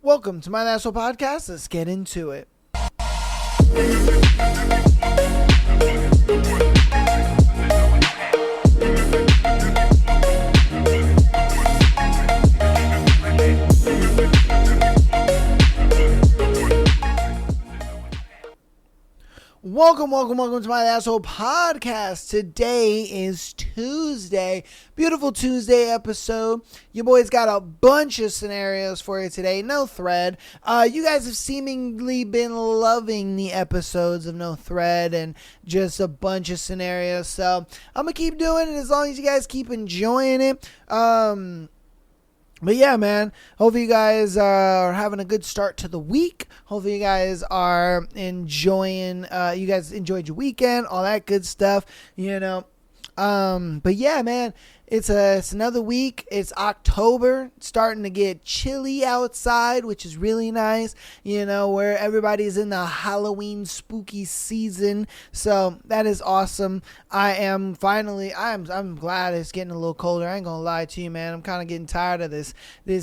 Welcome to my Asshole Podcast. Let's get into it. Welcome to my Asshole Podcast. Today is Tuesday. Beautiful Tuesday episode. Your boy's got a bunch of scenarios for you today. No Thread. You guys have seemingly been loving the episodes of No Thread and just a bunch of scenarios. So I'm going to keep doing it as long as you guys keep enjoying it. But yeah, man, hopefully you guys are having a good start to the week. Hopefully you guys are enjoying, you guys enjoyed your weekend, all that good stuff, you know. But yeah, man, it's another week. It's October, starting to get chilly outside, which is really nice, you know, where everybody's in the Halloween spooky season. So that is awesome. I'm glad it's getting a little colder. I ain't gonna lie to you, man. I'm kind of getting tired of this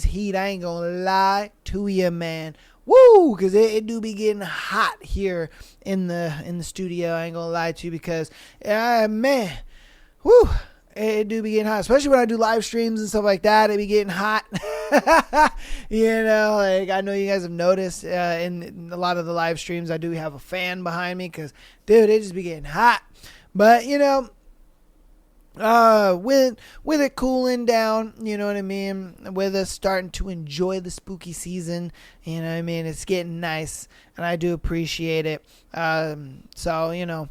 heat. I ain't gonna lie to you, man. Woo, because it do be getting hot here in the studio. I ain't gonna lie to you because, man, woo. It do be getting hot, especially when I do live streams and stuff like that. It be getting hot. You know, like I know you guys have noticed in a lot of the live streams, I do have a fan behind me because, dude, it just be getting hot. But, you know, with it cooling down, you know what I mean, with us starting to enjoy the spooky season, you know what I mean, it's getting nice, and I do appreciate it. So, you know,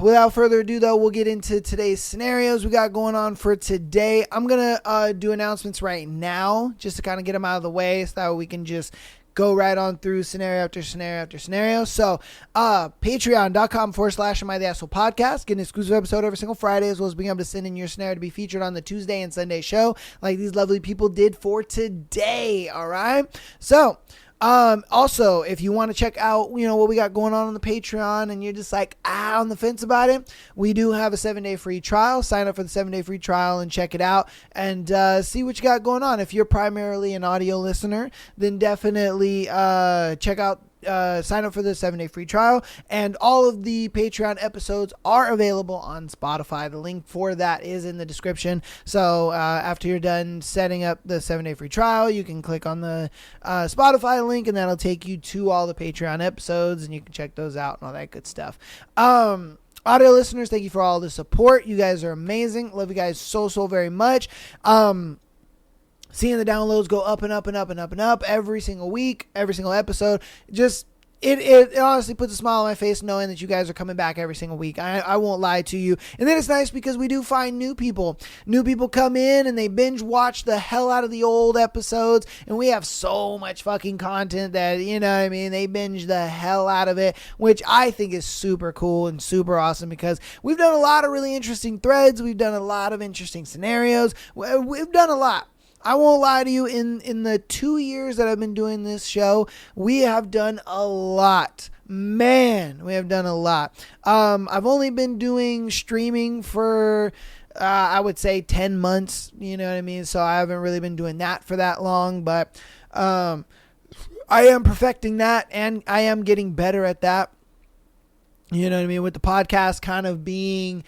without further ado, though, we'll get into today's scenarios we got going on for today. I'm going to do announcements right now just to kind of get them out of the way so that we can just go right on through scenario after scenario after scenario. So, patreon.com/Am I the Asshole Podcast. Get an exclusive episode every single Friday, as well as being able to send in your scenario to be featured on the Tuesday and Sunday show like these lovely people did for today. All right. So, also, if you want to check out, you know, what we got going on the Patreon and you're just like, on the fence about it, we do have a 7-day free trial. Sign up for the 7-day free trial and check it out and see what you got going on. If you're primarily an audio listener, then definitely check out sign up for the 7-day free trial, and all of the Patreon episodes are available on Spotify. The link for that is in the description. So after you're done setting up the 7-day free trial, you can click on the Spotify link, and that'll take you to all the Patreon episodes, and you can check those out and all that good stuff. Audio listeners, thank you for all the support. You guys are amazing. Love you guys so very much. Seeing the downloads go up and up and up and up and up every single week, every single episode, just it honestly puts a smile on my face knowing that you guys are coming back every single week. I won't lie to you. And then it's nice because we do find new people. New people come in and they binge watch the hell out of the old episodes, and we have so much fucking content that, you know what I mean, they binge the hell out of it, which I think is super cool and super awesome because we've done a lot of really interesting threads. We've done a lot of interesting scenarios. We've done a lot. I won't lie to you, in the 2 years that I've been doing this show, we have done a lot. Man, we have done a lot. I've only been doing streaming for, I would say 10 months, you know what I mean? So I haven't really been doing that for that long, but I am perfecting that, and I am getting better at that. You know what I mean? With the podcast kind of being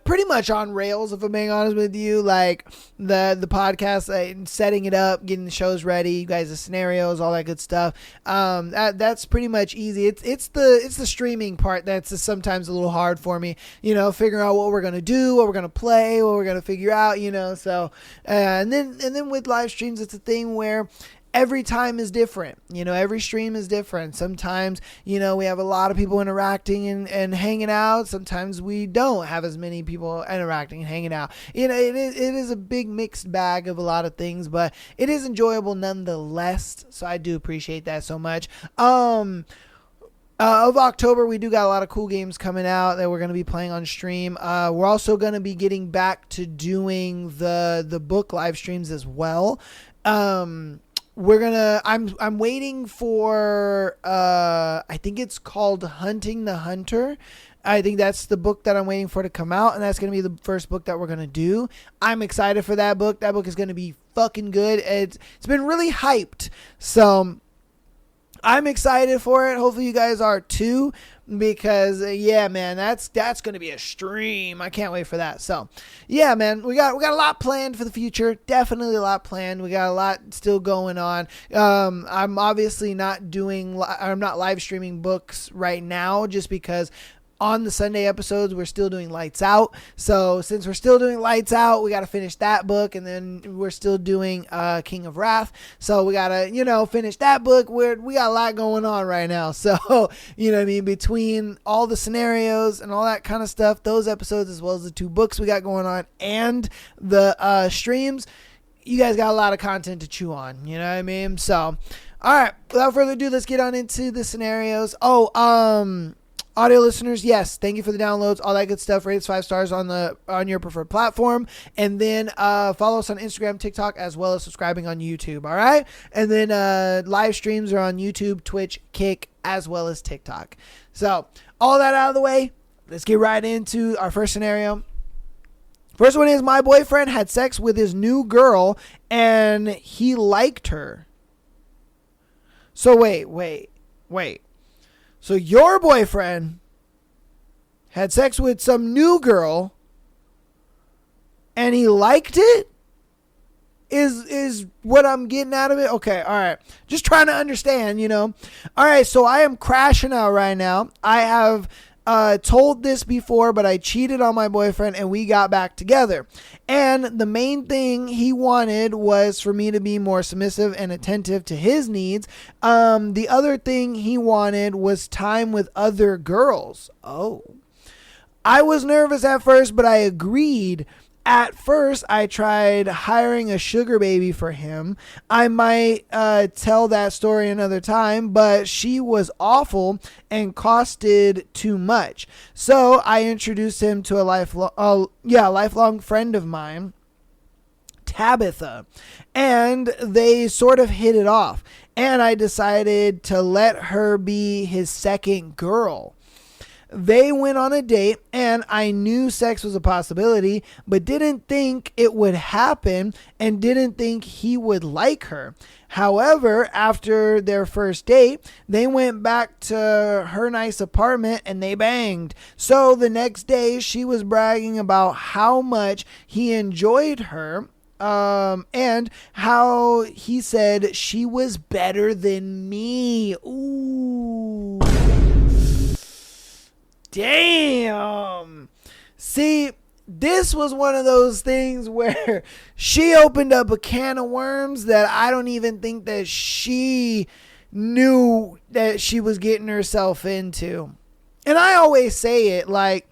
pretty much on rails, if I'm being honest with you, like the podcast, setting it up, getting the shows ready, you guys, the scenarios, all that good stuff. That's pretty much easy. It's the streaming part that's sometimes a little hard for me, you know, figuring out what we're going to do, what we're going to play, what we're going to figure out, you know, so, and then with live streams, it's a thing where every time is different. You know, every stream is different. Sometimes, you know, we have a lot of people interacting and hanging out. Sometimes we don't have as many people interacting and hanging out. You know, it is a big mixed bag of a lot of things, but it is enjoyable nonetheless. So I do appreciate that so much. Of October, we do got a lot of cool games coming out that we're going to be playing on stream. We're also going to be getting back to doing the book live streams as well. I'm waiting for, I think it's called Hunting the Hunter. I think that's the book that I'm waiting for to come out, and that's going to be the first book that we're going to do. I'm excited for that book. That book is going to be fucking good. It's been really hyped. So I'm excited for it. Hopefully you guys are too, because yeah, man, that's going to be a stream. I can't wait for that. So yeah, man, we got a lot planned for the future. Definitely a lot planned. We got a lot still going on. I'm obviously not live streaming books right now, just because on the Sunday episodes, we're still doing Lights Out. So since we're still doing Lights Out, we got to finish that book. And then we're still doing King of Wrath. So we got to, finish that book. We got a lot going on right now. So, you know what I mean? Between all the scenarios and all that kind of stuff, those episodes, as well as the 2 books we got going on and the streams, you guys got a lot of content to chew on. You know what I mean? So, all right. Without further ado, let's get on into the scenarios. Audio listeners, yes, thank you for the downloads, all that good stuff. Rate us 5 stars on your preferred platform, and then follow us on Instagram, TikTok, as well as subscribing on YouTube. All right, and then live streams are on YouTube, Twitch, Kick, as well as TikTok. So all that out of the way, let's get right into our first scenario. First one is, my boyfriend had sex with his new girl and he liked her. So wait. So your boyfriend had sex with some new girl and he liked it? Is what I'm getting out of it? Okay, all right. Just trying to understand, All right, so I am crashing out right now. I have told this before, but I cheated on my boyfriend and we got back together. And the main thing he wanted was for me to be more submissive and attentive to his needs. The other thing he wanted was time with other girls. Oh. I was nervous at first, but I agreed. At first, I tried hiring a sugar baby for him. I might tell that story another time, but she was awful and costed too much. So I introduced him to a lifelong friend of mine, Tabitha, and they sort of hit it off. And I decided to let her be his second girl. They went on a date and I knew sex was a possibility, but didn't think it would happen and didn't think he would like her. However, after their first date, they went back to her nice apartment and they banged. So the next day she was bragging about how much he enjoyed her. And how he said she was better than me. Ooh. Damn. See, this was one of those things where she opened up a can of worms that I don't even think that she knew that she was getting herself into. And I always say it like,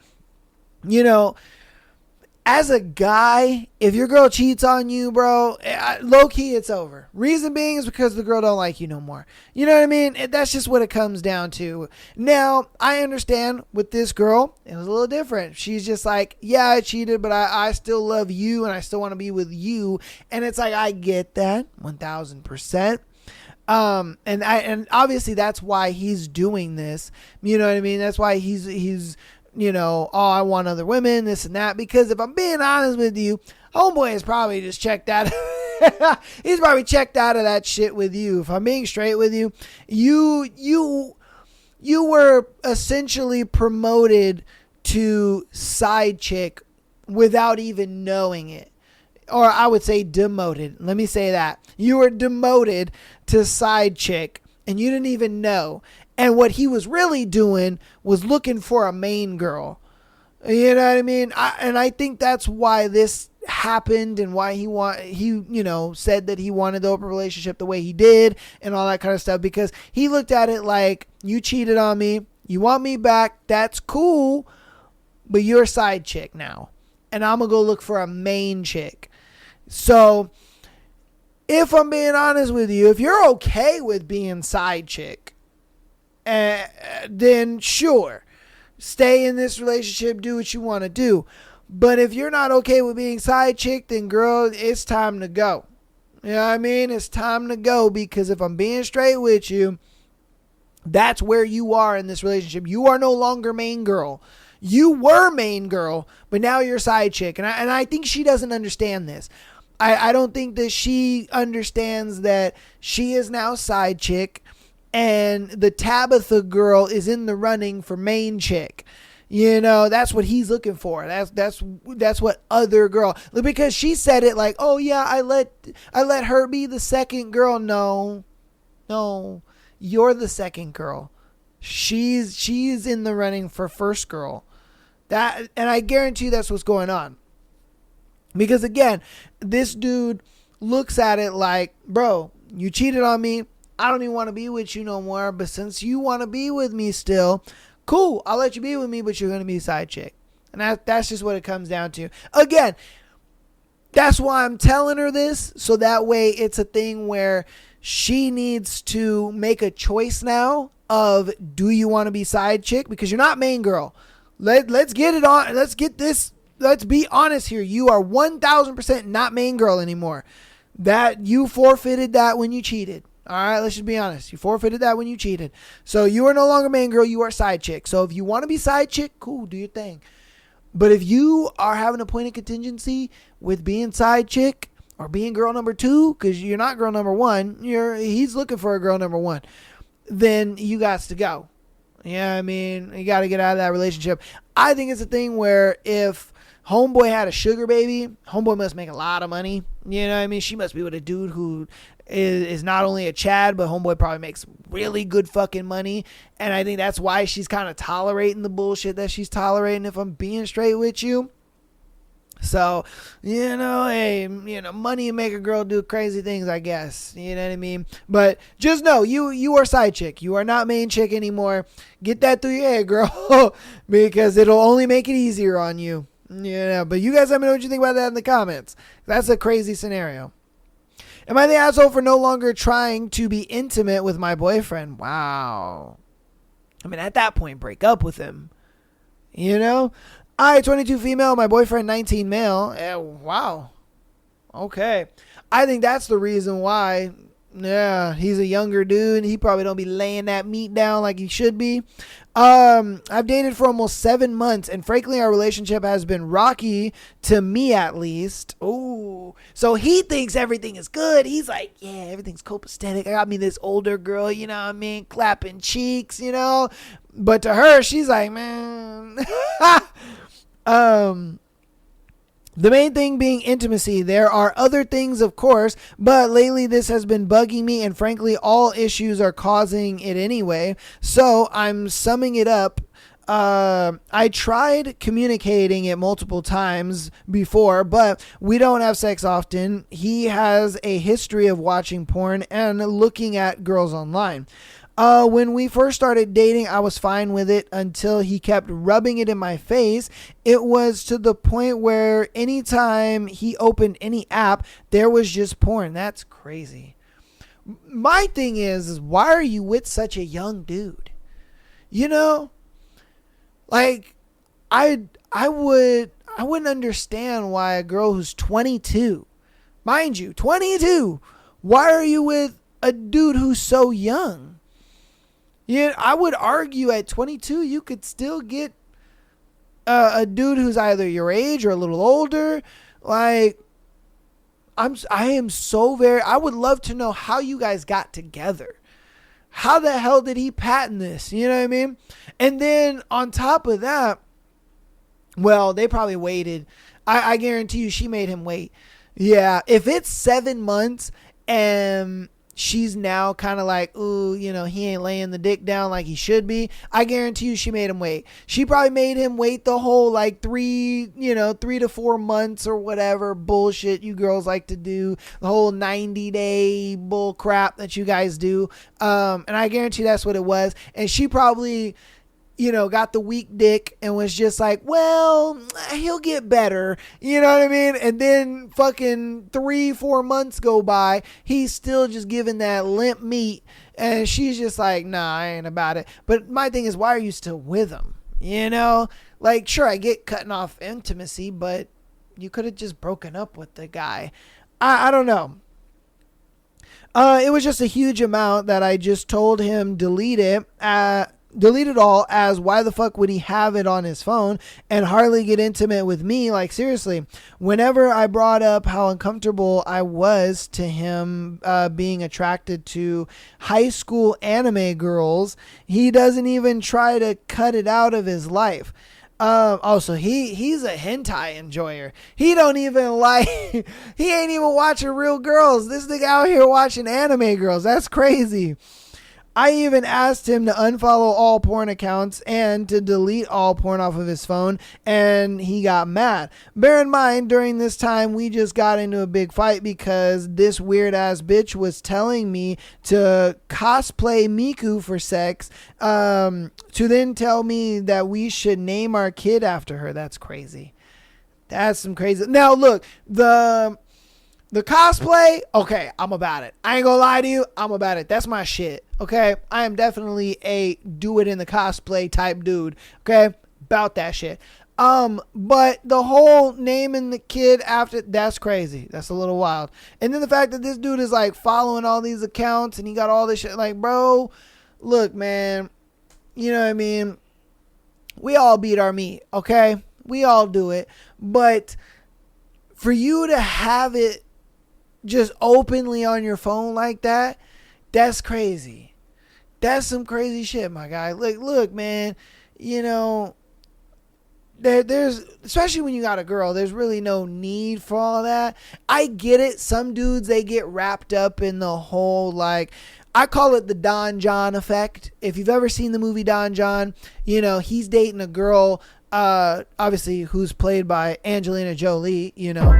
as a guy, if your girl cheats on you, bro, low key, it's over. Reason being is because the girl don't like you no more. You know what I mean? That's just what it comes down to. Now, I understand with this girl, it was a little different. She's just like, yeah, I cheated, but I still love you and I still want to be with you. And it's like, I get that 1000%. And obviously that's why he's doing this. You know what I mean? That's why he's I want other women, this and that. Because if I'm being honest with you, homeboy is probably just checked out. He's probably checked out of that shit with you. If I'm being straight with you, you were essentially promoted to side chick without even knowing it. Or I would say demoted. Let me say that. You were demoted to side chick and you didn't even know. And what he was really doing was looking for a main girl. You know what I mean? I think that's why this happened and why he said that he wanted the open relationship the way he did and all that kind of stuff, because he looked at it like, you cheated on me, you want me back, that's cool, but you're a side chick now and I'm gonna go look for a main chick. So if I'm being honest with you, if you're okay with being side chick, then sure, stay in this relationship, do what you want to do. But if you're not okay with being side chick, then girl, it's time to go. You know what I mean? It's time to go, because if I'm being straight with you, that's where you are in this relationship. You are no longer main girl. You were main girl, but now you're side chick. And I think she doesn't understand this. I don't think that she understands that she is now side chick and the Tabitha girl is in the running for main chick. You know, that's what he's looking for. That's what other girl, because she said it like, oh yeah, I let her be the second girl. No, you're the second girl. She's in the running for first girl. And I guarantee you that's what's going on. Because again, this dude looks at it like, bro, you cheated on me. I don't even want to be with you no more. But since you want to be with me still, cool, I'll let you be with me, but you're going to be a side chick. And that's just what it comes down to. Again, that's why I'm telling her this. So that way it's a thing where she needs to make a choice now of, do you want to be side chick? Because you're not main girl. Let's get it on. Let's get this. Let's be honest here. You are 1,000% not main girl anymore. That you forfeited that when you cheated. All right, let's just be honest. You forfeited that when you cheated. So you are no longer main girl. You are side chick. So if you want to be side chick, cool, do your thing. But if you are having a point of contingency with being side chick or being girl number 2, because you're not girl number 1, he's looking for a girl number 1, then you got to go. Yeah, I mean, you got to get out of that relationship. I think it's a thing where if homeboy had a sugar baby, homeboy must make a lot of money. You know what I mean? She must be with a dude who is not only a Chad, but homeboy probably makes really good fucking money. And I think that's why she's kind of tolerating the bullshit that she's tolerating, if I'm being straight with you. So, hey, money make a girl do crazy things, I guess. You know what I mean? But just know, you are side chick. You are not main chick anymore. Get that through your head, girl, because it'll only make it easier on you. Yeah, but you guys let me know what you think about that in the comments. That's a crazy scenario. Am I the asshole for no longer trying to be intimate with my boyfriend? Wow. I mean, at that point, break up with him. I, 22 female, my boyfriend, 19 male. Wow. Okay. I think that's the reason why. Yeah, he's a younger dude. He probably don't be laying that meat down like he should be. I've dated for almost 7 months, and frankly, our relationship has been rocky, to me at least. Ooh. So he thinks everything is good. He's like, yeah, everything's copacetic. I got me this older girl, you know what I mean? Clapping cheeks, But to her, she's like, man. The main thing being intimacy. There are other things, of course, but lately this has been bugging me, and frankly, all issues are causing it anyway. So I'm summing it up. I tried communicating it multiple times before, but we don't have sex often. He has a history of watching porn and looking at girls online. When we first started dating, I was fine with it until he kept rubbing it in my face. It was to the point where anytime he opened any app, there was just porn. That's crazy. My thing is why are you with such a young dude? Like, I wouldn't understand why a girl who's 22, mind you, 22, why are you with a dude who's so young? Yeah, I would argue at 22, you could still get a dude who's either your age or a little older. Like, I would love to know how you guys got together. How the hell did he patent this? You know what I mean? And then on top of that, well, they probably waited. I guarantee you she made him wait. Yeah, if it's 7 months and she's now kind of like, ooh, he ain't laying the dick down like he should be, I guarantee you she made him wait. She probably made him wait the whole 3 to 4 months or whatever bullshit you girls like to do, the whole 90-day bull crap that you guys do. And I guarantee that's what it was. And she probably, got the weak dick and was just like, well, he'll get better. You know what I mean? And then fucking 3-4 months go by. He's still just giving that limp meat. And she's just like, nah, I ain't about it. But my thing is, why are you still with him? Like, sure, I get cutting off intimacy, but you could have just broken up with the guy. I don't know. It was just a huge amount that I just told him delete it. delete it all, as why the fuck would he have it on his phone and hardly get intimate with me? Like, seriously, whenever I brought up how uncomfortable I was to him being attracted to high school anime girls, he doesn't even try to cut it out of his life. Also, he's a hentai enjoyer. He don't even like, he ain't even watching real girls. This nigga out here watching anime girls. That's crazy. I even asked him to unfollow all porn accounts and to delete all porn off of his phone, and he got mad. Bear in mind, during this time, we just got into a big fight because this weird ass bitch was telling me to cosplay Miku for sex, to then tell me that we should name our kid after her. That's crazy. That's some crazy. Now look, the cosplay, okay, I'm about it. I ain't gonna lie to you, I'm about it. That's my shit, okay? I am definitely a do it in the cosplay type dude, okay? About that shit. But the whole naming the kid after, that's crazy. That's a little wild. And then the fact that this dude is like following all these accounts and he got all this shit, like, bro, look, man, you know what I mean? We all beat our meat, okay? We all do it. But for you to have it just openly on your phone like that, that's crazy. That's some crazy shit, my guy. Look, man, you know, there's, especially when you got a girl, there's really no need for all that. I get it. Some dudes, they get wrapped up in the whole, like, I call it the Don John effect. If you've ever seen the movie Don John, you know, he's dating a girl, obviously, who's played by Angelina Jolie, you know,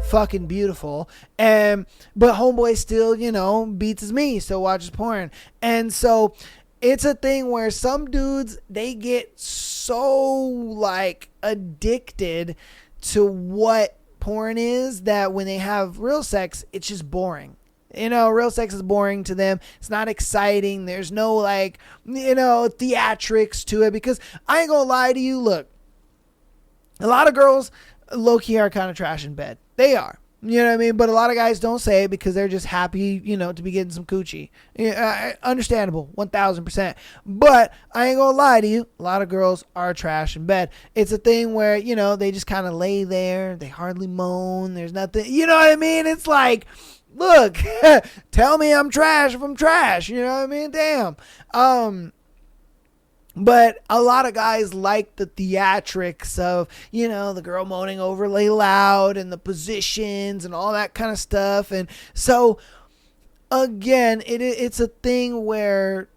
fucking beautiful. But homeboy still, you know, beats his meat, still watches porn. And so it's a thing where some dudes, they get so like addicted to what porn is that when they have real sex, it's just boring. You know, real sex is boring to them. It's not exciting. There's no, like, you know, theatrics to it, because I ain't gonna lie to you. Look, a lot of girls low-key are kind of trash in bed. They are. You know what I mean? But a lot of guys don't say it because they're just happy, you know, to be getting some coochie. Yeah, understandable, 1,000%. But I ain't gonna lie to you, a lot of girls are trash in bed. It's a thing where, you know, they just kind of lay there. They hardly moan. There's nothing, you know what I mean? It's like, look, tell me I'm trash if I'm trash. You know what I mean? Damn. But a lot of guys like the theatrics of, you know, the girl moaning overly loud and the positions and all that kind of stuff. And so, again, it's a thing where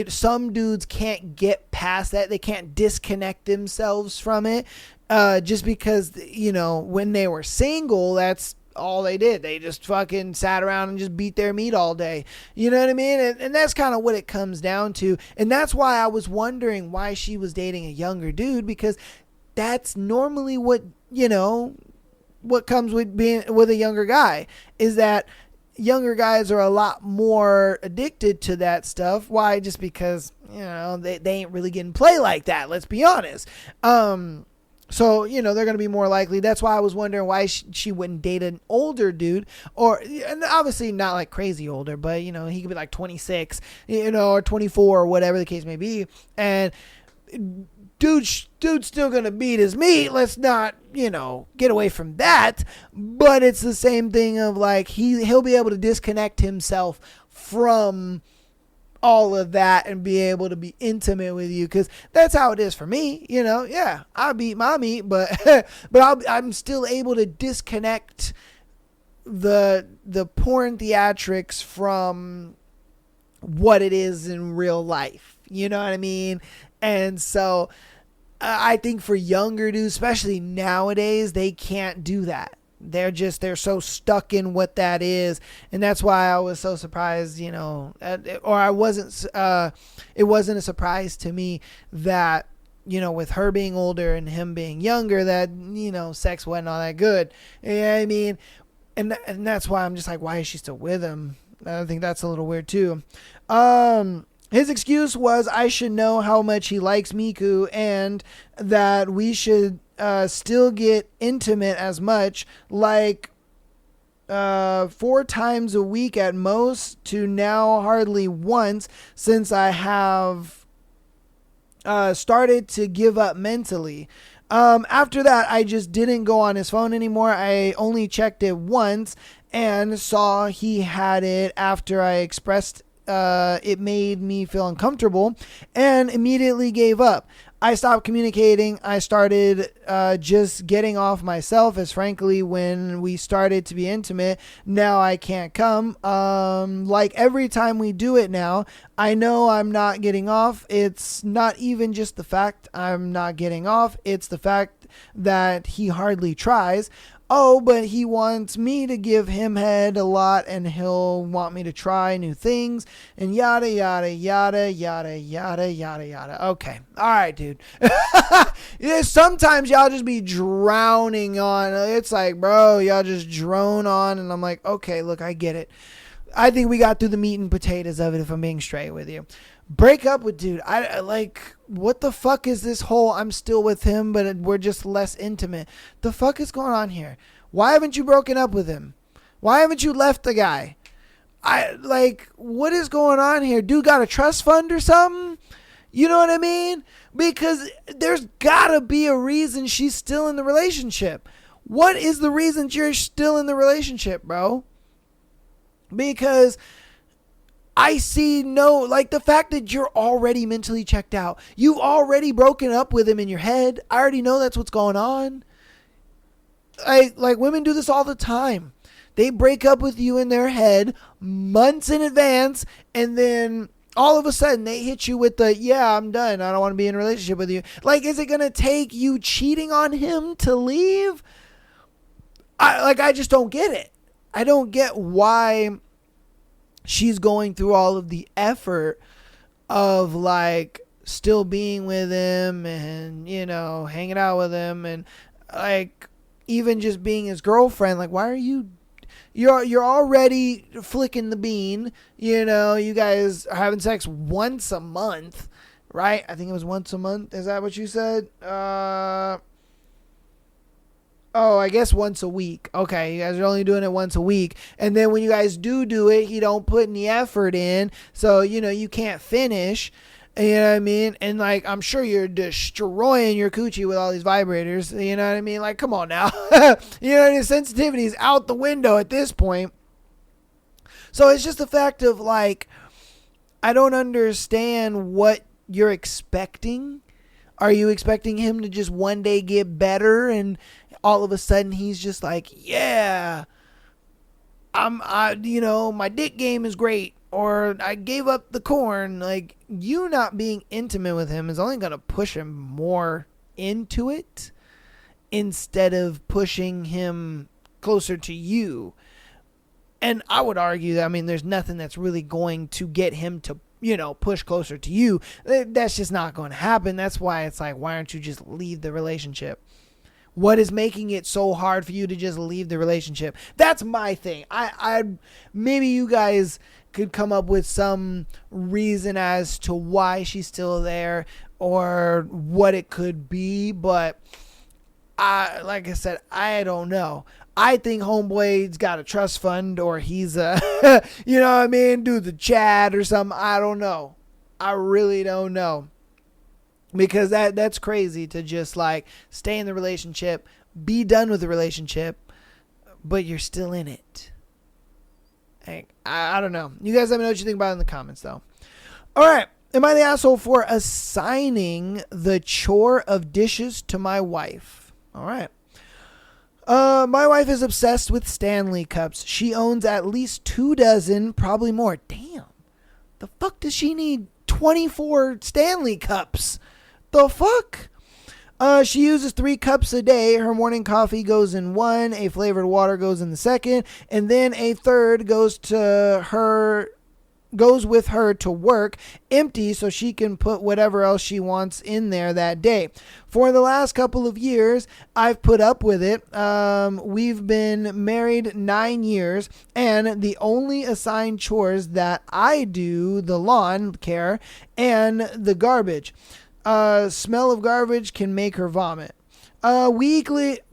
some dudes can't get past that. They can't disconnect themselves from it just because, you know, when they were single, that's all they did. They just fucking sat around and just beat their meat all day. You know what I mean? And that's kind of what it comes down to. And that's why I was wondering why she was dating a younger dude, because that's normally what, you know, what comes with being with a younger guy, is that younger guys are a lot more addicted to that stuff. Why? Just because, you know, they ain't really getting play like that. Let's be honest. So, you know, they're going to be more likely. That's why I was wondering why she wouldn't date an older dude, or, and obviously not like crazy older, but, you know, he could be like 26, you know, or 24 or whatever the case may be. And dude's still going to beat his meat. Let's not, you know, get away from that. But it's the same thing of like, he'll be able to disconnect himself from all of that and be able to be intimate with you, because that's how it is for me. You know, yeah, I beat my meat, but I'm still able to disconnect the porn theatrics from what it is in real life. You know what I mean? And so I think for younger dudes, especially nowadays, they can't do that. They're so stuck in what that is. And that's why I was so surprised, you know, it wasn't a surprise to me that, you know, with her being older and him being younger, that, you know, sex wasn't all that good. You know what I mean? And that's why I'm just like, why is she still with him? I think that's a little weird too. His excuse was I should know how much he likes Miku and that we should still get intimate as much, like 4 times a week at most, to now hardly once, since I have started to give up mentally. After that, I just didn't go on his phone anymore. I only checked it once and saw he had it after I expressed it made me feel uncomfortable and immediately gave up. I stopped communicating. I started just getting off myself, as frankly, when we started to be intimate, now I can't come. Like every time we do it now, I know I'm not getting off. It's not even just the fact I'm not getting off. It's the fact that he hardly tries. Oh, but he wants me to give him head a lot, and he'll want me to try new things and yada, yada, yada, yada, yada, yada, yada. Okay. All right, dude. Yeah, sometimes y'all just be drowning on. It's like, bro, y'all just drone on. And I'm like, okay, look, I get it. I think we got through the meat and potatoes of it, if I'm being straight with you. Break up with dude. I like, what the fuck is this whole I'm still with him, but we're just less intimate? The fuck is going on here? Why haven't you broken up with him? Why haven't you left the guy? What is going on here? Dude got a trust fund or something? You know what I mean? Because there's gotta be a reason she's still in the relationship. What is the reason you're still in the relationship, bro? Because I see the fact that you're already mentally checked out. You've already broken up with him in your head. I already know that's what's going on. Like women do this all the time. They break up with you in their head months in advance, and then all of a sudden they hit you with yeah, I'm done. I don't want to be in a relationship with you. Like, is it going to take you cheating on him to leave? I just don't get it. I don't get why she's going through all of the effort of still being with him and, hanging out with him and even just being his girlfriend. Like, why are you're already flicking the bean, you guys are having sex once a month, right? I think it was once a month. Is that what you said? I guess once a week. Okay, you guys are only doing it once a week. And then when you guys do it, he don't put any effort in. So, you can't finish. You know what I mean? And I'm sure you're destroying your coochie with all these vibrators. You know what I mean? Come on now. Your sensitivity is out the window at this point. So it's just the fact of I don't understand what you're expecting. Are you expecting him to just one day get better and all of a sudden he's just yeah, my dick game is great, or I gave up the corn? You not being intimate with him is only going to push him more into it instead of pushing him closer to you. And I would argue that, there's nothing that's really going to get him to, push closer to you. That's just not going to happen. That's why it's why don't you just leave the relationship? What is making it so hard for you to just leave the relationship? That's my thing. I maybe you guys could come up with some reason as to why she's still there or what it could be, but like I said, I don't know. I think homeboy's got a trust fund, or he's do the Chad or something. I don't know. I really don't know. Because that's crazy to just stay in the relationship, be done with the relationship, but you're still in it. I don't know. You guys let me know what you think about it in the comments, though. All right. Am I the asshole for assigning the chore of dishes to my wife? All right. My wife is obsessed with Stanley cups. She owns at least 24, probably more. Damn. The fuck does she need 24 Stanley cups? The fuck? She uses 3 cups a day. Her morning coffee goes in one, a flavored water goes in the second, and then a third goes with her to work, empty, so she can put whatever else she wants in there that day. For the last couple of years, I've put up with it. We've been married 9 years, and the only assigned chores that I do, the lawn care and the garbage. Smell of garbage can make her vomit. We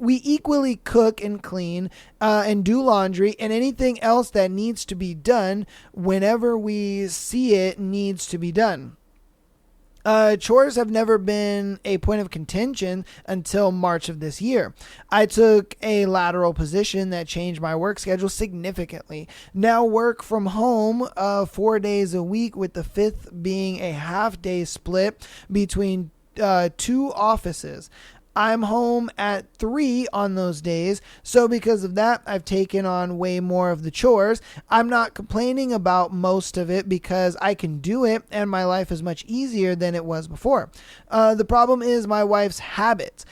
equally cook and clean and do laundry and anything else that needs to be done whenever we see it needs to be done. Chores have never been a point of contention until March of this year. I took a lateral position that changed my work schedule significantly. Now work from home 4 days a week, with the fifth being a half-day split between two offices. I'm home at 3 on those days, so because of that, I've taken on way more of the chores. I'm not complaining about most of it because I can do it, and my life is much easier than it was before. The problem is my wife's habits.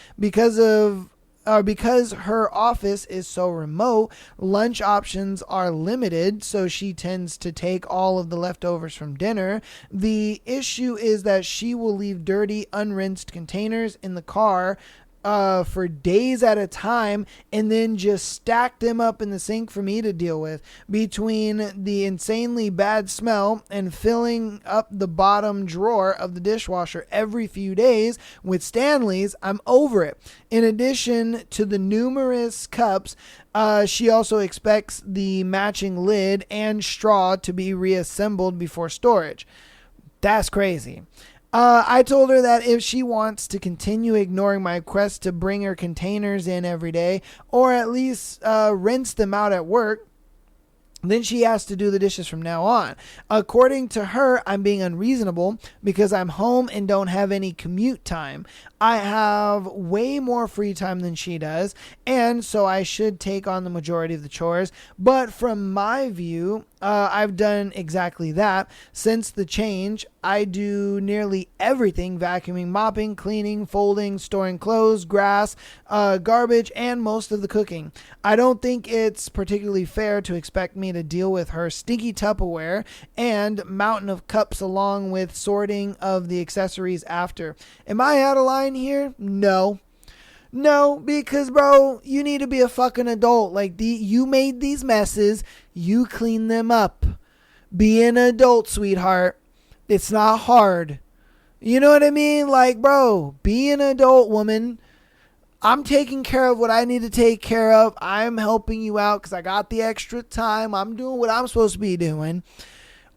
Because her office is so remote, lunch options are limited, so she tends to take all of the leftovers from dinner. The issue is that she will leave dirty, unrinsed containers in the car for days at a time, and then just stack them up in the sink for me to deal with. Between the insanely bad smell and filling up the bottom drawer of the dishwasher every few days with Stanley's, I'm over it. In addition to the numerous cups, she also expects the matching lid and straw to be reassembled before storage. That's crazy. I told her that if she wants to continue ignoring my request to bring her containers in every day, or at least rinse them out at work, then she has to do the dishes from now on. According to her, I'm being unreasonable because I'm home and don't have any commute time. I have way more free time than she does, and so I should take on the majority of the chores. But from my view, I've done exactly that. Since the change, I do nearly everything: vacuuming, mopping, cleaning, folding, storing clothes, grass, garbage, and most of the cooking. I don't think it's particularly fair to expect me to deal with her stinky Tupperware and mountain of cups along with sorting of the accessories after. Am I out of line here? No, because bro, you need to be a fucking adult. Like, you made these messes, you clean them up. Be an adult, sweetheart. It's not hard. You know what I mean? Like, bro, be an adult, woman. I'm taking care of what I need to take care of. I'm helping you out because I got the extra time. I'm doing what I'm supposed to be doing.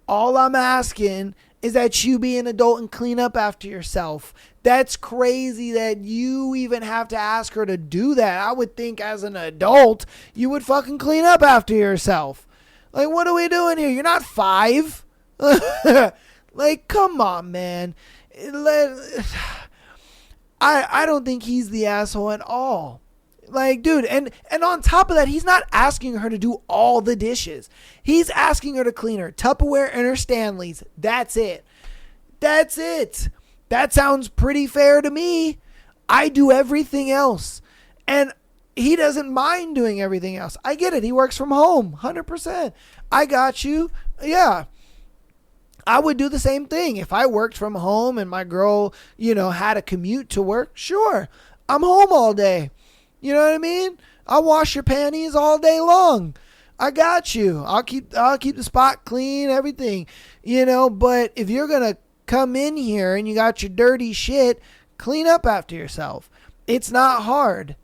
All I'm asking is that you be an adult and clean up after yourself. That's crazy that you even have to ask her to do that. I would think as an adult, you would fucking clean up after yourself. Like, what are we doing here? You're not 5. Like, come on, man. I don't think he's the asshole at all. Like, dude, and on top of that, he's not asking her to do all the dishes. He's asking her to clean her Tupperware and her Stanley's. That's it. That sounds pretty fair to me. I do everything else. And he doesn't mind doing everything else. I get it. He works from home, 100%. I got you. Yeah. I would do the same thing. If I worked from home and my girl, had a commute to work, sure. I'm home all day. You know what I mean? I'll wash your panties all day long. I got you. I'll keep the spot clean, everything. But if you're going to come in here and you got your dirty shit, clean up after yourself. It's not hard.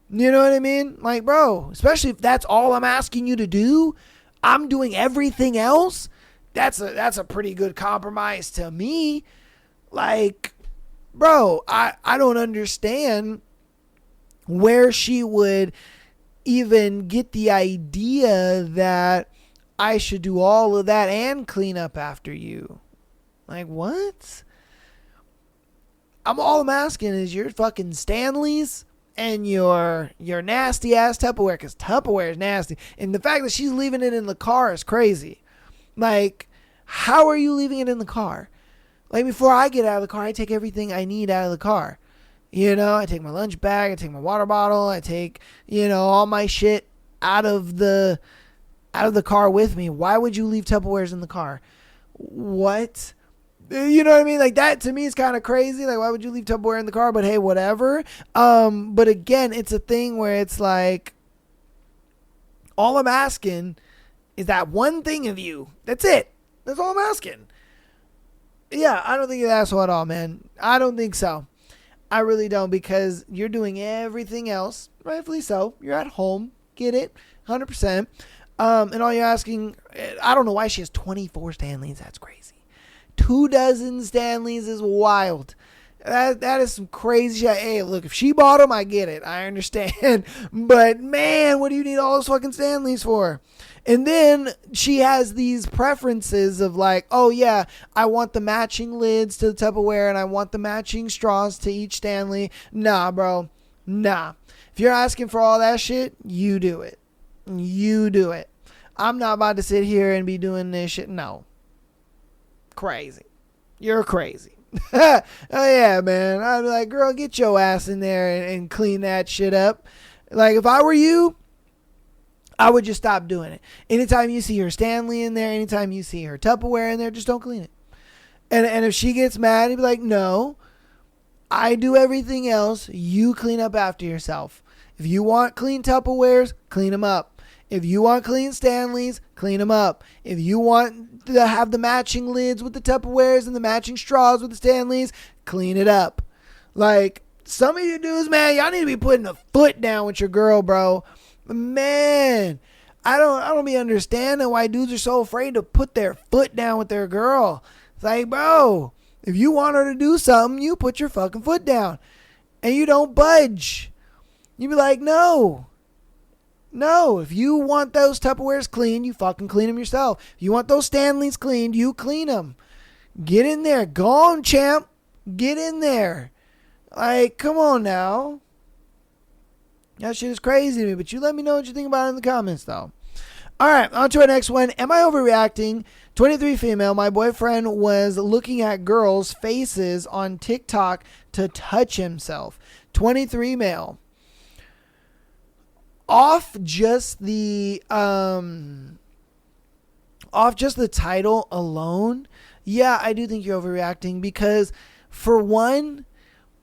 You know what I mean? Like, bro, especially if that's all I'm asking you to do, I'm doing everything else. That's a pretty good compromise to me. Like, bro, I don't understand where she would even get the idea that I should do all of that and clean up after you. Like, what? All I'm asking is your fucking Stanley's and your nasty ass Tupperware, because Tupperware is nasty. And the fact that she's leaving it in the car is crazy. Like, how are you leaving it in the car? Like, before I get out of the car, I take everything I need out of the car. I take my lunch bag, I take my water bottle, I take, all my shit out of the car with me. Why would you leave Tupperwares in the car? What? You know what I mean? Like, that to me is kind of crazy. Like, why would you leave Tupperware in the car? But hey, whatever. But again, it's a thing where it's like, all I'm asking is that one thing of you. That's it. That's all I'm asking. Yeah, I don't think you're an asshole at all, man. I don't think so. I really don't, because you're doing everything else, rightfully so. You're at home. Get it? 100%. And all you're asking, I don't know why she has 24 Stanleys. That's crazy. 24 Stanleys is wild. That is some crazy shit. Hey, look, if she bought them, I get it. I understand. But man, what do you need all those fucking Stanleys for? And then she has these preferences of like, oh yeah, I want the matching lids to the Tupperware and I want the matching straws to each Stanley. Nah, bro. Nah. If you're asking for all that shit, you do it. You do it. I'm not about to sit here and be doing this shit. No. Crazy. You're crazy. Oh yeah, man. I'd be like, girl, get your ass in there and clean that shit up. Like, if I were you, I would just stop doing it. Anytime you see her Stanley in there, anytime you see her Tupperware in there, just don't clean it. And if she gets mad, you'd be like, no, I do everything else. You clean up after yourself. If you want clean Tupperwares, clean them up. If you want clean Stanleys, clean them up. If you want to have the matching lids with the Tupperwares and the matching straws with the Stanleys, clean it up. Like, some of you dudes, man, y'all need to be putting a foot down with your girl, bro. Man, I don't be understanding why dudes are so afraid to put their foot down with their girl. It's like, bro, if you want her to do something, you put your fucking foot down. And you don't budge. You be like, no. No, if you want those Tupperwares clean, you fucking clean them yourself. If you want those Stanleys cleaned, you clean them. Get in there. Go on, champ. Get in there. Like, come on now. That shit is crazy to me, but you let me know what you think about it in the comments, though. All right, on to our next one. Am I overreacting? 23 female. My boyfriend was looking at girls' faces on TikTok to touch himself. 23 male. Off just the title alone, yeah, I do think you're overreacting because, for one,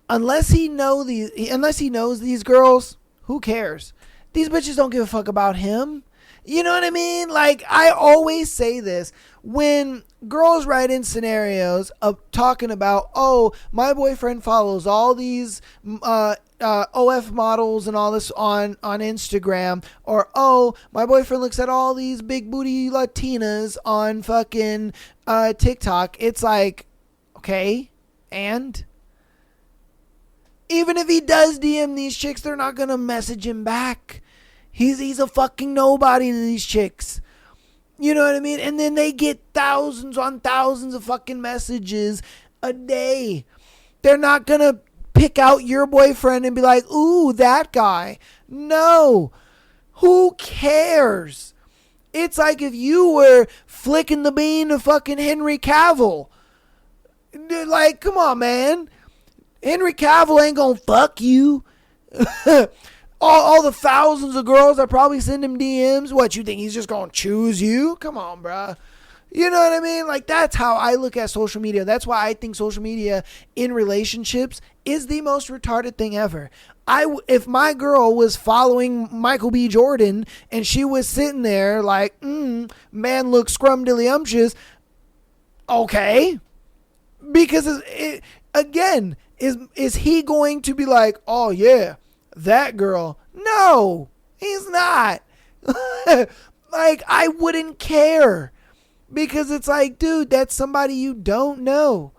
unless he knows these girls, who cares? These bitches don't give a fuck about him. You know what I mean? Like, I always say this when girls write in scenarios of talking about, oh, my boyfriend follows all these OF models and all this on Instagram, or oh, my boyfriend looks at all these big booty Latinas on fucking TikTok. It's like, okay, and even if he does DM these chicks, they're not gonna message him back. He's a fucking nobody to these chicks. You know what I mean? And then they get thousands on thousands of fucking messages a day. They're not gonna pick out your boyfriend and be like, ooh, that guy. No. Who cares? It's like if you were flicking the bean to fucking Henry Cavill. Like, come on, man. Henry Cavill ain't gonna fuck you. all the thousands of girls that probably send him DMs. What, you think he's just gonna choose you? Come on, bruh. You know what I mean? Like, that's how I look at social media. That's why I think social media in relationships is the most retarded thing ever. If my girl was following Michael B. Jordan and she was sitting there like, man looks scrumdiddlyumptious, okay. Because, again, is he going to be like, oh, yeah, that girl? No, he's not. Like, I wouldn't care. Because it's like, dude, that's somebody you don't know.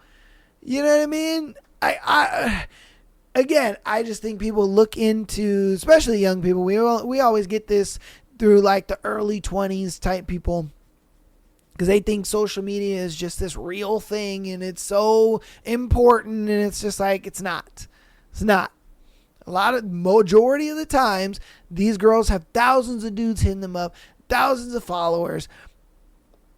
You know what I mean? I just think people look into, especially young people. We always get this through like the early 20s type people, because they think social media is just this real thing and it's so important, and it's just like, it's not. It's not. Majority of the times, these girls have thousands of dudes hitting them up, thousands of followers.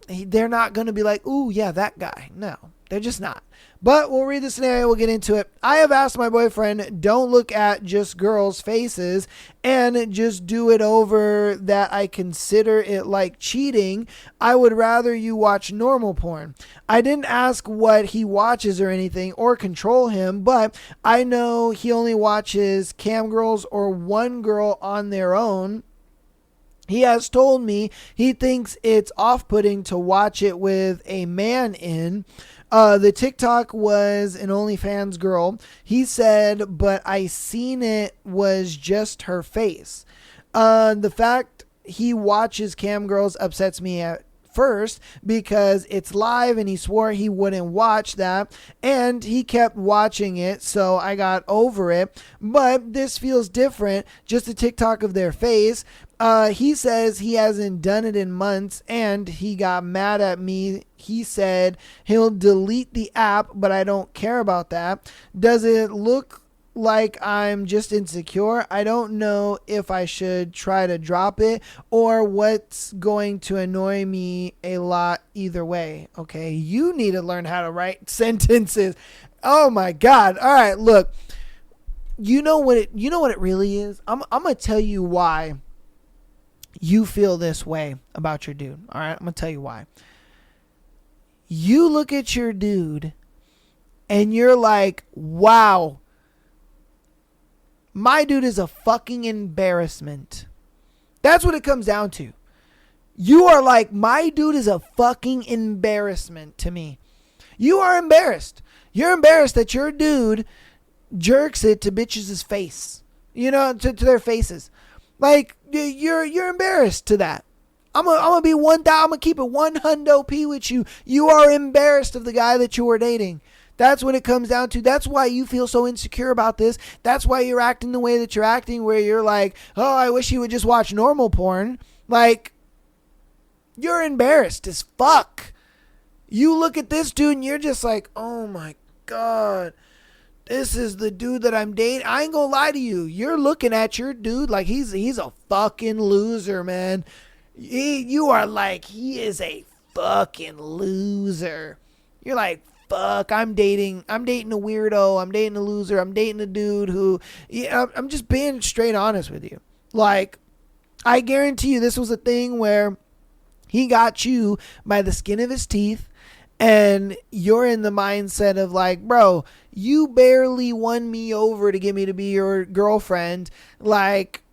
They're not going to be like, ooh, yeah, that guy. No, they're just not. But we'll read the scenario. We'll get into it. I have asked my boyfriend, don't look at just girls' faces and just do it over that I consider it like cheating. I would rather you watch normal porn. I didn't ask what he watches or anything or control him, but I know he only watches cam girls or one girl on their own. He has told me he thinks it's off-putting to watch it with a man in. The TikTok was an OnlyFans girl. He said, but I seen it was just her face. The fact he watches cam girls upsets me at first because it's live and he swore he wouldn't watch that, and he kept watching it, so I got over it. But this feels different, just a TikTok of their face. He says he hasn't done it in months, and he got mad at me. He said he'll delete the app, but I don't care about that. Does it look like I'm just insecure? I don't know if I should try to drop it or what's going to annoy me a lot either way. Okay, you need to learn how to write sentences. Oh my God. All right, look. You know what it really is? I'm going to tell you why you feel this way about your dude. All right, I'm going to tell you why. You look at your dude and you're like, wow, my dude is a fucking embarrassment. That's what it comes down to. You are like, my dude is a fucking embarrassment to me. You are embarrassed. You're embarrassed that your dude jerks it to bitches' face. You know, to their faces. Like, you're embarrassed to that. I'm gonna be I'm gonna keep it 100p with you. You are embarrassed of the guy that you were dating. That's what it comes down to. That's why you feel so insecure about this. That's why you're acting the way that you're acting, where you're like, oh, I wish he would just watch normal porn. Like, you're embarrassed as fuck. You look at this dude and you're just like, oh my God, this is the dude that I'm dating. I ain't gonna lie to you. You're looking at your dude like he's a fucking loser, man. You are like, he is a fucking loser. You're like, fuck, I'm dating a weirdo. I'm dating a loser. I'm dating a dude who, yeah, I'm just being straight honest with you. Like, I guarantee you this was a thing where he got you by the skin of his teeth, and you're in the mindset of like, bro, you barely won me over to get me to be your girlfriend. Like,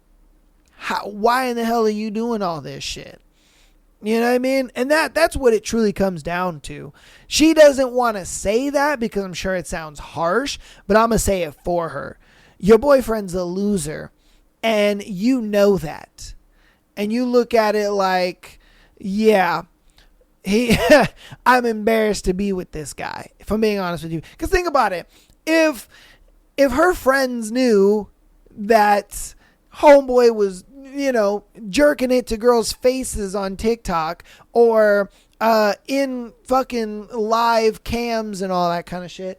why in the hell are you doing all this shit? You know what I mean? And that's what it truly comes down to. She doesn't want to say that because I'm sure it sounds harsh, but I'm going to say it for her. Your boyfriend's a loser, and you know that. And you look at it like, yeah, I'm embarrassed to be with this guy, if I'm being honest with you. Because think about it. If her friends knew that homeboy was, you know, jerking it to girls' faces on TikTok or in fucking live cams and all that kind of shit,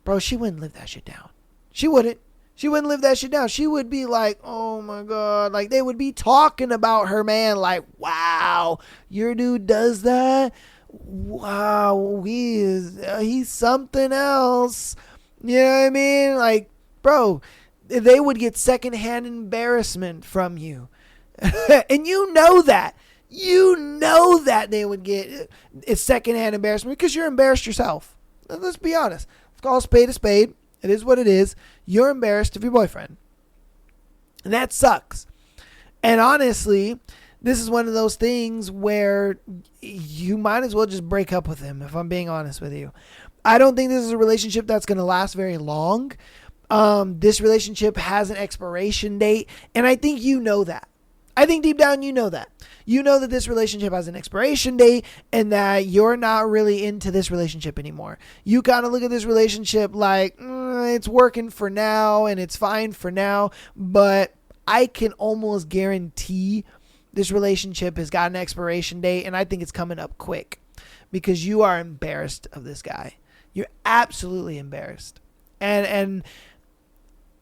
bro, she wouldn't live that shit down. She wouldn't live that shit down. She would be like, oh my God. Like, they would be talking about her man like, wow, your dude does that? Wow, he's something else. You know what I mean? Like, bro, they would get secondhand embarrassment from you. And you know that. You know that they would get secondhand embarrassment because you're embarrassed yourself. Let's be honest. Let's call a spade a spade. It is what it is. You're embarrassed of your boyfriend. And that sucks. And honestly, this is one of those things where you might as well just break up with him, if I'm being honest with you. I don't think this is a relationship that's going to last very long. This relationship has an expiration date, and I think you know that. I think deep down you know that. You know that this relationship has an expiration date and that you're not really into this relationship anymore. You kind of look at this relationship like, it's working for now and it's fine for now, but I can almost guarantee this relationship has got an expiration date, and I think it's coming up quick because you are embarrassed of this guy. You're absolutely embarrassed. And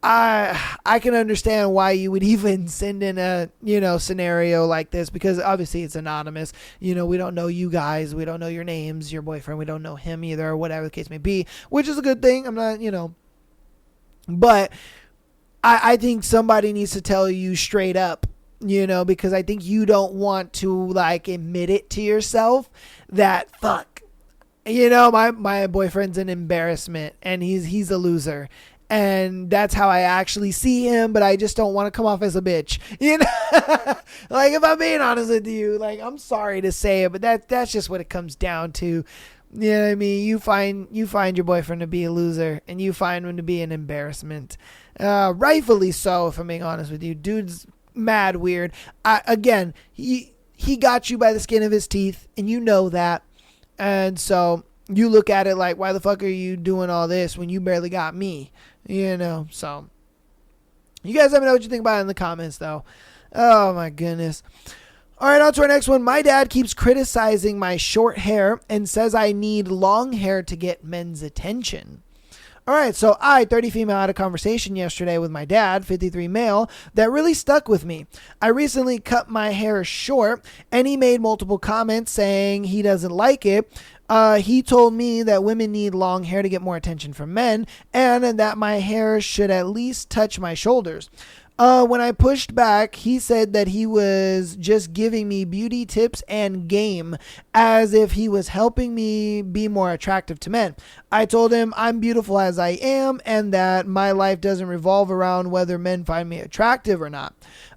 I can understand why you would even send in a, scenario like this, because obviously it's anonymous. We don't know you guys. We don't know your names, your boyfriend. We don't know him either, or whatever the case may be, which is a good thing. I'm not, but I think somebody needs to tell you straight up, because I think you don't want to like admit it to yourself that fuck, my boyfriend's an embarrassment and he's a loser. And that's how I actually see him, but I just don't want to come off as a bitch. Like, if I'm being honest with you, like, I'm sorry to say it, but that's just what it comes down to. You know what I mean? You find your boyfriend to be a loser, and you find him to be an embarrassment. Rightfully so, if I'm being honest with you. Dude's mad weird. he got you by the skin of his teeth, and you know that. And so you look at it like, why the fuck are you doing all this when you barely got me? You know, so you guys let me know what you think about it in the comments, though. Oh, my goodness. All right, on to our next one. My dad keeps criticizing my short hair and says I need long hair to get men's attention. All right, so I, 30 female, had a conversation yesterday with my dad, 53 male, that really stuck with me. I recently cut my hair short, and he made multiple comments saying he doesn't like it. He told me that women need long hair to get more attention from men, and that my hair should at least touch my shoulders. When I pushed back, he said that he was just giving me beauty tips and game, as if he was helping me be more attractive to men. I told him I'm beautiful as I am and that my life doesn't revolve around whether men find me attractive or not.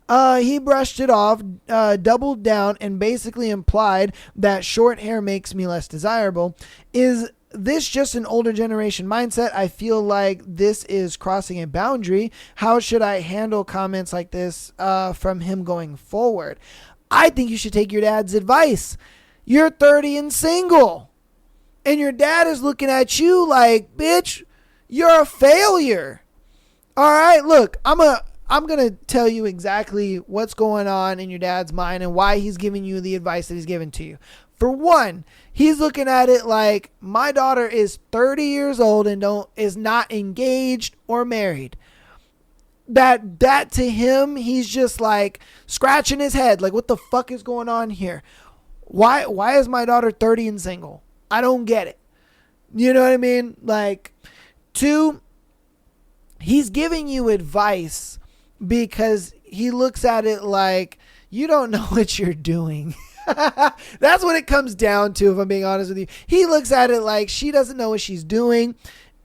He brushed it off, doubled down, and basically implied that short hair makes me less desirable. Is this just an older generation mindset? I feel like this is crossing a boundary. How should I handle comments like this from him going forward? I think you should take your dad's advice. You're 30 and single, and your dad is looking at you like, bitch, you're a failure. All right, look, I'm going to tell you exactly what's going on in your dad's mind and why he's giving you the advice that he's given to you. For one, he's looking at it like my daughter is 30 years old and is not engaged or married. That to him, he's just like scratching his head like, what the fuck is going on here? Why is my daughter 30 and single? I don't get it. You know what I mean? Like, two, he's giving you advice because he looks at it like you don't know what you're doing. That's what it comes down to, if I'm being honest with you. He looks at it like she doesn't know what she's doing,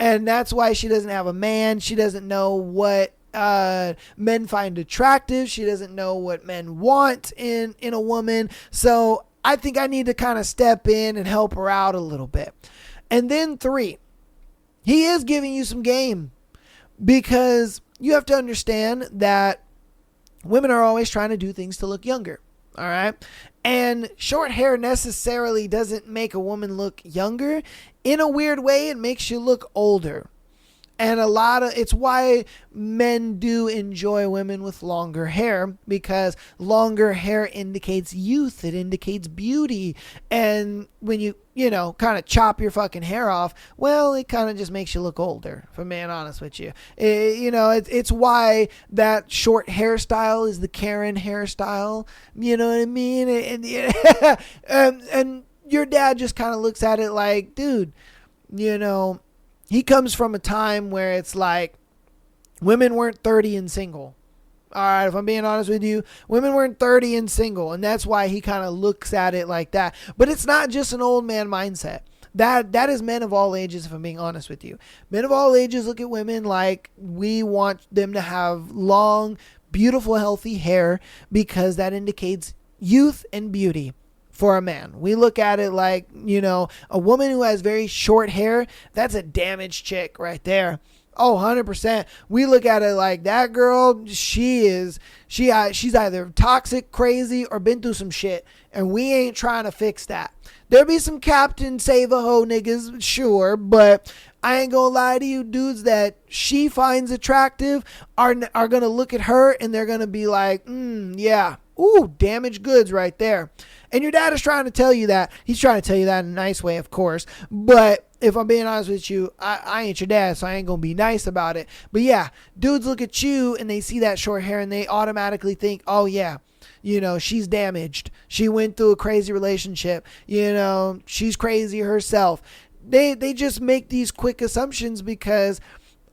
and that's why she doesn't have a man. She doesn't know what men find attractive. She doesn't know what men want in a woman. So I think I need to kind of step in and help her out a little bit. And then three, he is giving you some game, because you have to understand that women are always trying to do things to look younger. All right. And short hair necessarily doesn't make a woman look younger. In a weird way, it makes you look older. And it's why men do enjoy women with longer hair, because longer hair indicates youth. It indicates beauty. And when you kind of chop your fucking hair off, well, it kind of just makes you look older, if I'm being honest with you. It's why that short hairstyle is the Karen hairstyle. You know what I mean? And your dad just kind of looks at it like, dude, he comes from a time where it's like women weren't 30 and single. All right, if I'm being honest with you, women weren't 30 and single, and that's why he kind of looks at it like that. But it's not just an old man mindset. That is men of all ages, if I'm being honest with you. Men of all ages look at women like we want them to have long, beautiful, healthy hair, because that indicates youth and beauty. For a man, we look at it like, a woman who has very short hair, that's a damaged chick right there. Oh, 100%. We look at it like that girl, she's either toxic, crazy, or been through some shit, and we ain't trying to fix that. There be some Captain Save-A-Ho niggas, sure, but I ain't gonna lie to you, dudes that she finds attractive are gonna look at her and they're gonna be like, yeah, ooh, damaged goods right there. And your dad is trying to tell you that. He's trying to tell you that in a nice way, of course. But if I'm being honest with you, I ain't your dad, so I ain't going to be nice about it. But yeah, dudes look at you and they see that short hair and they automatically think, oh yeah, she's damaged. She went through a crazy relationship. She's crazy herself. They just make these quick assumptions because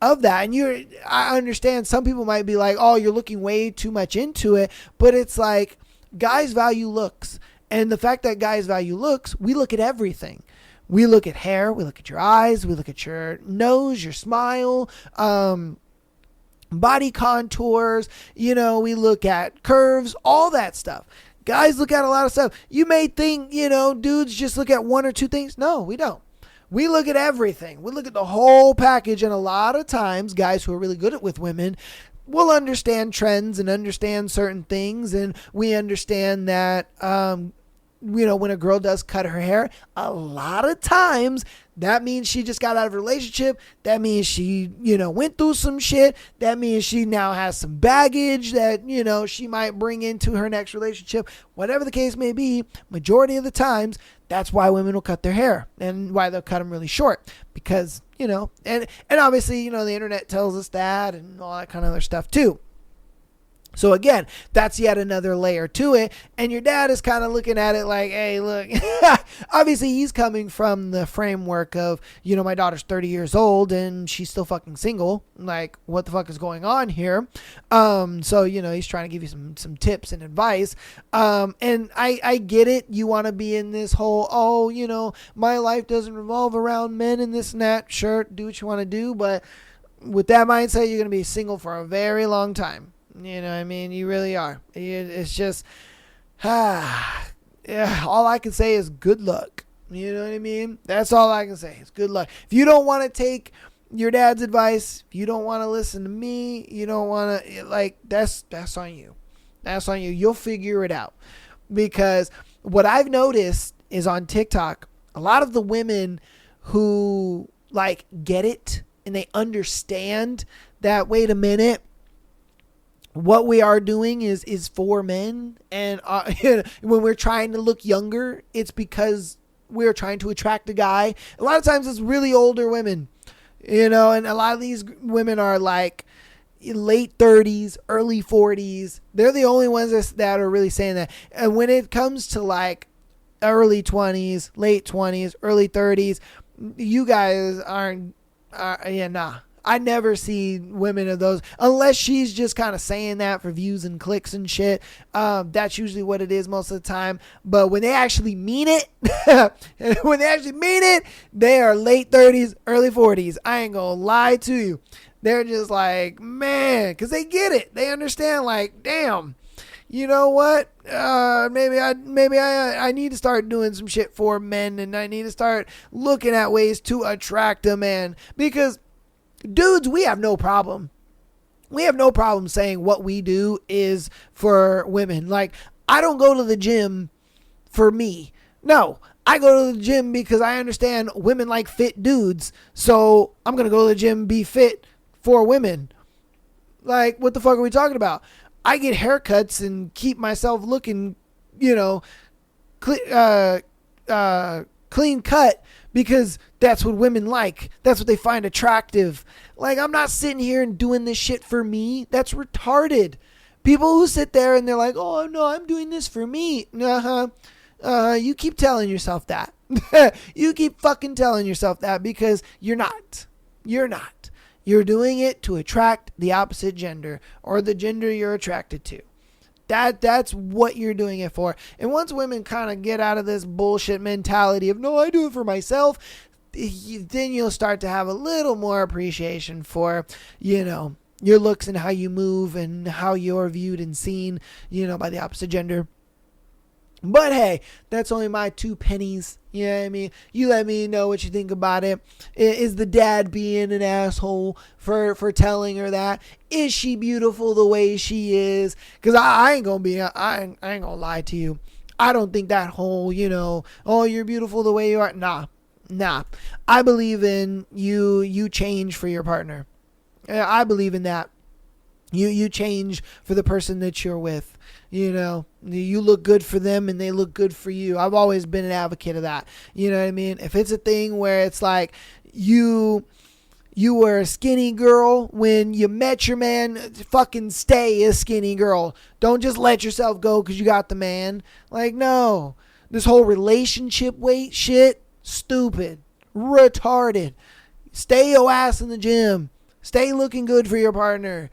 of that. And I understand some people might be like, oh, you're looking way too much into it. But it's like, guys value looks. And the fact that guys value looks, we look at everything. We look at hair, we look at your eyes, we look at your nose, your smile, body contours, we look at curves, all that stuff. Guys look at a lot of stuff. You may think, dudes just look at one or two things. No, we don't. We look at everything. We look at the whole package. And a lot of times, guys who are really good with women we'll understand trends and understand certain things. And we understand that, when a girl does cut her hair, a lot of times that means she just got out of a relationship. That means she, went through some shit. That means she now has some baggage that, she might bring into her next relationship. Whatever the case may be, majority of the times, that's why women will cut their hair and why they'll cut them really short. Because, and obviously, the internet tells us that and all that kind of other stuff too. So again, that's yet another layer to it. And your dad is kind of looking at it like, hey, look, obviously he's coming from the framework of, my daughter's 30 years old and she's still fucking single. Like, what the fuck is going on here? So, he's trying to give you some tips and advice. And I get it. You want to be in this whole, my life doesn't revolve around men and this and that. Sure, do what you want to do. But with that mindset, you're going to be single for a very long time. You know what I mean? You really are. It's just, all I can say is good luck. You know what I mean? That's all I can say is good luck. If you don't want to take your dad's advice, if you don't want to listen to me, you don't want to, that's on you. That's on you. You'll figure it out. Because what I've noticed is on TikTok, a lot of the women who, get it and they understand that, wait a minute, what we are doing is for men, and when we're trying to look younger, it's because we're trying to attract a guy. A lot of times it's really older women, and a lot of these women are like late 30s, early 40s. They're the only ones that are really saying that. And when it comes to like early 20s, late 20s, early 30s, you guys aren't, nah. I never see women of those unless she's just kind of saying that for views and clicks and shit. That's usually what it is most of the time. But when they actually mean it, they are late 30s, early 40s. I ain't gonna lie to you. They're just like, man, because they get it. They understand, like, damn, you know what? Maybe I need to start doing some shit for men, and I need to start looking at ways to attract a man. Because dudes, we have no problem. We have no problem saying what we do is for women. Like, I don't go to the gym for me. No, I go to the gym because I understand women like fit dudes. So I'm going to go to the gym, be fit for women. Like, what the fuck are we talking about? I get haircuts and keep myself looking, clean cut because that's what women like. That's what they find attractive. Like, I'm not sitting here and doing this shit for me. That's retarded. People who sit there and they're like, oh, no, I'm doing this for me. You keep telling yourself that. You keep fucking telling yourself that because you're not. You're not. You're doing it to attract the opposite gender or the gender you're attracted to. That's what you're doing it for. And once women kind of get out of this bullshit mentality of, no, I do it for myself, then you'll start to have a little more appreciation for, your looks and how you move and how you're viewed and seen, by the opposite gender. But hey, that's only my 2 pennies. You know what I mean? You let me know what you think about it. Is the dad being an asshole for telling her that? Is she beautiful the way she is? Because I ain't gonna lie to you. I don't think that whole, oh, you're beautiful the way you are. Nah. I believe in you change for your partner. I believe in that. You change for the person that you're with. You look good for them and they look good for you. I've always been an advocate of that. You know what I mean? If it's a thing where it's like you were a skinny girl when you met your man, fucking stay a skinny girl. Don't just let yourself go because you got the man. Like, no. This whole relationship weight shit, stupid, retarded. Stay your ass in the gym. Stay looking good for your partner.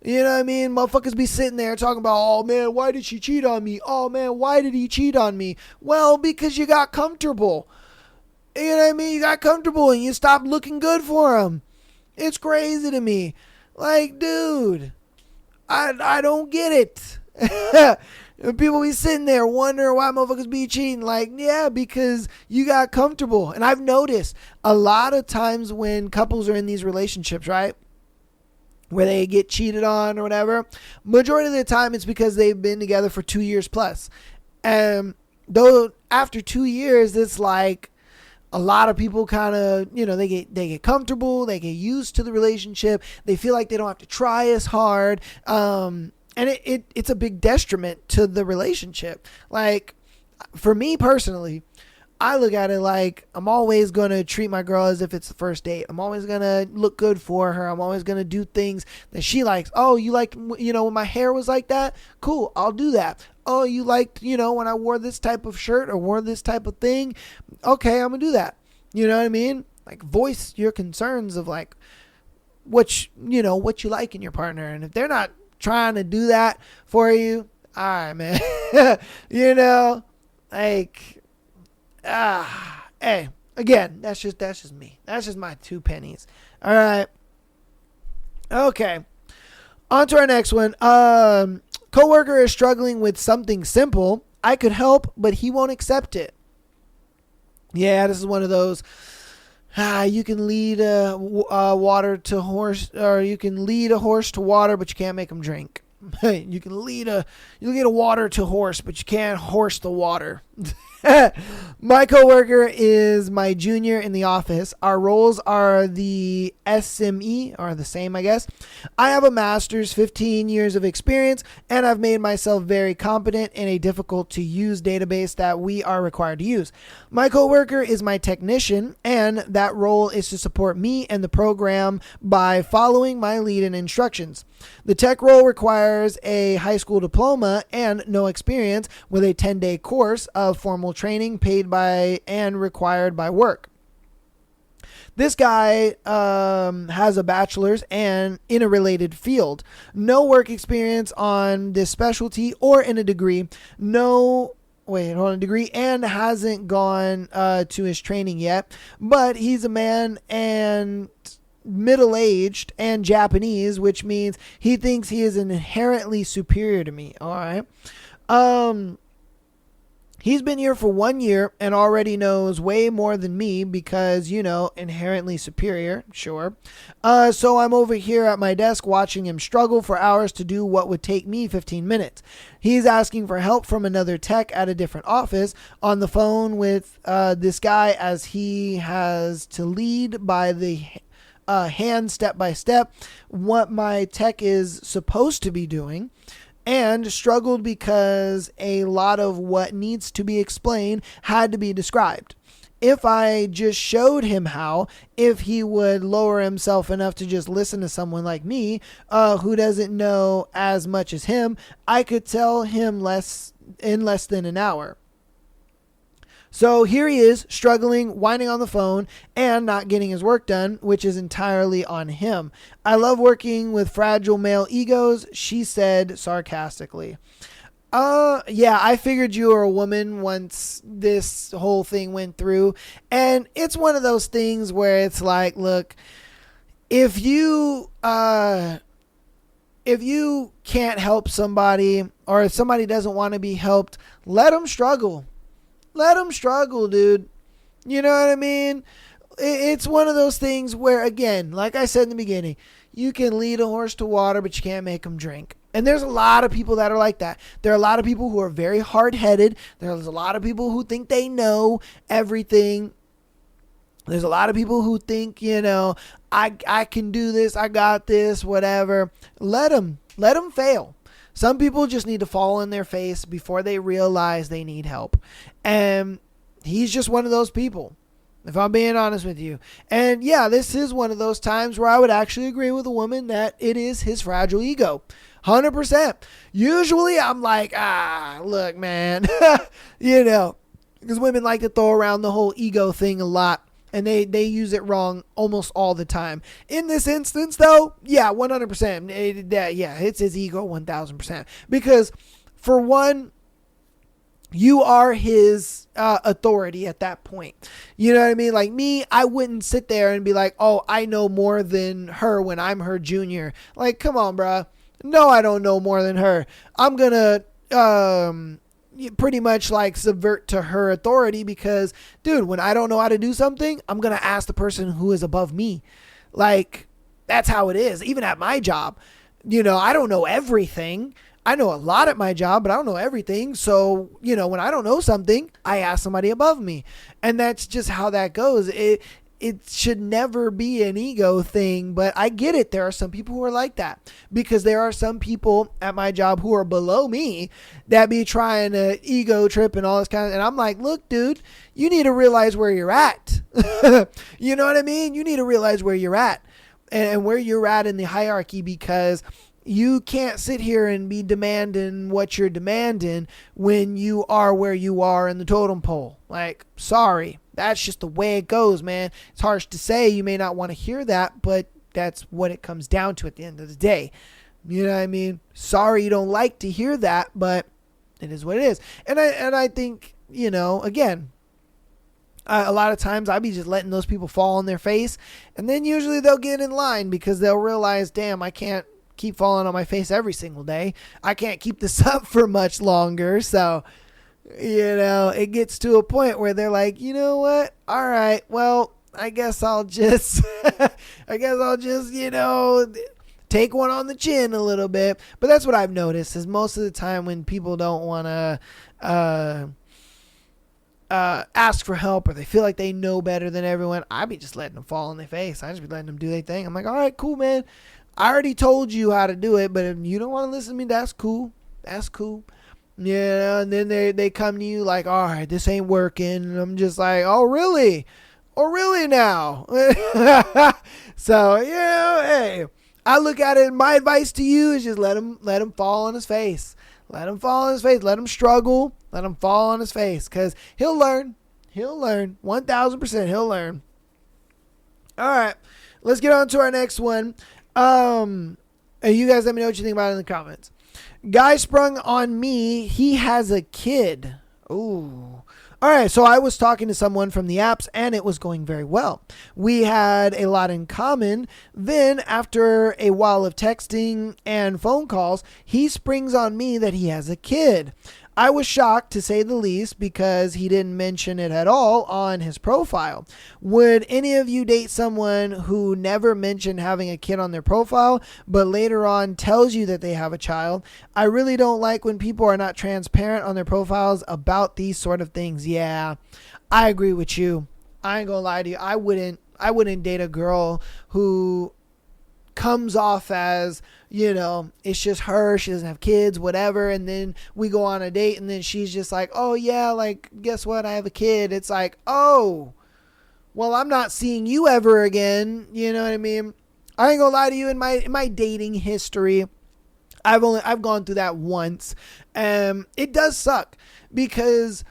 You know what I mean? Motherfuckers be sitting there talking about, oh man, why did she cheat on me? Oh man, why did he cheat on me? Well, because you got comfortable. You know what I mean? You got comfortable and you stopped looking good for him. It's crazy to me. Like, dude, I don't get it. People be sitting there wondering why motherfuckers be cheating. Like, yeah, because you got comfortable. And I've noticed a lot of times when couples are in these relationships, right? where they get cheated on or whatever, majority of the time it's because they've been together for 2 years plus. And though after 2 years, it's like a lot of people kind of, they get comfortable, they get used to the relationship, they feel like they don't have to try as hard. And it's a big detriment to the relationship. Like, for me personally, I look at it like I'm always going to treat my girl as if it's the first date. I'm always going to look good for her. I'm always going to do things that she likes. Oh, you like, when my hair was like that? Cool, I'll do that. Oh, you liked, when I wore this type of shirt or wore this type of thing? Okay, I'm going to do that. You know what I mean? Like, voice your concerns of like what you like in your partner. And if they're not trying to do that for you, all right, man. Like, hey, again, that's just me. That's just my 2 pennies. All right. Okay. On to our next one. Coworker is struggling with something simple. I could help, but he won't accept it. Yeah, this is one of those. You can lead water to horse, or you can lead a horse to water, but you can't make him drink. You can lead a water to horse, but you can't horse the water. My coworker is my junior in the office. Our roles are the SME, are the same, I guess. I have a master's, 15 years of experience, and I've made myself very competent in a difficult to use database that we are required to use. My coworker is my technician, and that role is to support me and the program by following my lead and instructions. The tech role requires a high school diploma and no experience, with a 10-day course of formal training paid by and required by work. This guy has a bachelor's and in a related field. No work experience on this specialty or in a degree. Degree, and hasn't gone to his training yet. But he's a man and middle-aged and Japanese, which means he thinks he is inherently superior to me. All right. He's been here for 1 year and already knows way more than me because, inherently superior, sure. So I'm over here at my desk watching him struggle for hours to do what would take me 15 minutes. He's asking for help from another tech at a different office on the phone with this guy, as he has to lead by the hand step by step what my tech is supposed to be doing, and struggled because a lot of what needs to be explained had to be described. If I just showed him how, if he would lower himself enough to just listen to someone like me, who doesn't know as much as him, I could tell him in less than an hour. So here he is, struggling, whining on the phone, and not getting his work done, which is entirely on him. I love working with fragile male egos, she said sarcastically. Yeah, I figured you were a woman once this whole thing went through. And it's one of those things where it's like, look, if you can't help somebody, or if somebody doesn't want to be helped, let them struggle. Let them struggle, dude. You know what I mean? It's one of those things where, again, like I said in the beginning, you can lead a horse to water, but you can't make them drink. And there's a lot of people that are like that. There are a lot of people who are very hard-headed. There's a lot of people who think they know everything. There's a lot of people who think, I can do this, I got this, whatever. Let them fail. Some people just need to fall on their face before they realize they need help. And he's just one of those people, if I'm being honest with you. And yeah, this is one of those times where I would actually agree with a woman that it is his fragile ego. 100%. Usually I'm like, look, man, because women like to throw around the whole ego thing a lot. And they use it wrong almost all the time. In this instance, though, yeah, 100%. It's his ego 1,000%. Because, for one, you are his authority at that point. You know what I mean? Like me, I wouldn't sit there and be like, oh, I know more than her when I'm her junior. Like, come on, bruh. No, I don't know more than her. I'm going to pretty much like subvert to her authority because, dude, when I don't know how to do something, I'm going to ask the person who is above me. Like, That's how it is. Even at my job, I don't know everything. I know a lot at my job, but I don't know everything. So, when I don't know something, I ask somebody above me. And that's just how that goes. It should never be an ego thing, but I get it. There are some people who are like that, because there are some people at my job who are below me that be trying to ego trip and all this kind of, and I'm like, look, dude, you need to realize where you're at. You know what I mean? You need to realize where you're at and where you're at in the hierarchy, because you can't sit here and be demanding what you're demanding when you are where you are in the totem pole. Like, sorry. That's just the way it goes, man. It's harsh to say. You may not want to hear that, but that's what it comes down to at the end of the day. You know what I mean? Sorry you don't like to hear that, but it is what it is. And I think, again, a lot of times I'll be just letting those people fall on their face, and then usually they'll get in line because they'll realize, damn, I can't keep falling on my face every single day. I can't keep this up for much longer. So, it gets to a point where they're like, you know what? All right, well, I guess I'll just, take one on the chin a little bit. But that's what I've noticed, is most of the time when people don't want to ask for help, or they feel like they know better than everyone, I be just letting them fall on their face. I just be letting them do their thing. I'm like, all right, cool, man. I already told you how to do it, but if you don't want to listen to me, that's cool. That's cool. And then they come to you like, all right, this ain't working. And I'm just like, oh, really? Oh, really now? So, hey, I look at it, and my advice to you is just let him fall on his face. Let him fall on his face. Let him struggle. Let him fall on his face, because he'll learn. He'll learn. 1,000% he'll learn. All right, let's get on to our next one. You guys let me know what you think about it in the comments. Guy sprung on me. He has a kid. Ooh. All right, so I was talking to someone from the apps, and it was going very well. We had a lot in common. Then, after a while of texting and phone calls, he springs on me that he has a kid. I was shocked, to say the least, because he didn't mention it at all on his profile. Would any of you date someone who never mentioned having a kid on their profile, but later on tells you that they have a child? I really don't like when people are not transparent on their profiles about these sort of things. Yeah, I agree with you. I ain't gonna lie to you. I wouldn't date a girl who comes off as, it's just her, she doesn't have kids, whatever, and then we go on a date, and then she's just like, oh yeah, like, guess what, I have a kid. It's like, oh, well, I'm not seeing you ever again. You know what I mean? I ain't gonna lie to you, in my dating history, I've gone through that once. It does suck, because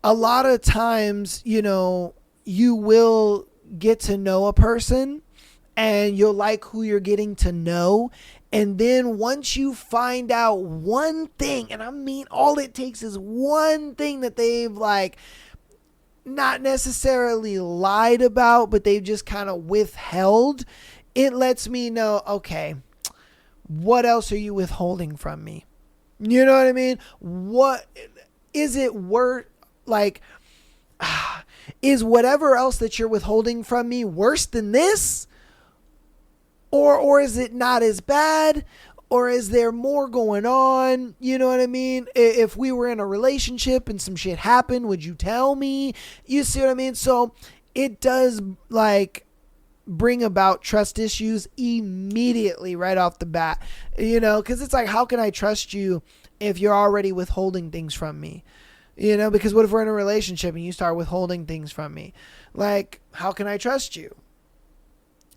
a lot of times, you will get to know a person, and you'll like who you're getting to know. And then once you find out one thing, and I mean, all it takes is one thing that they've like not necessarily lied about, but they've just kind of withheld, it lets me know, okay, what else are you withholding from me? You know what I mean? What is it worth? Like, is whatever else that you're withholding from me worse than this? Or is it not as bad? Or is there more going on? You know what I mean? If we were in a relationship and some shit happened, would you tell me? You see what I mean? So it does like bring about trust issues immediately right off the bat. Because it's like, how can I trust you if you're already withholding things from me? Because what if we're in a relationship and you start withholding things from me? Like, how can I trust you?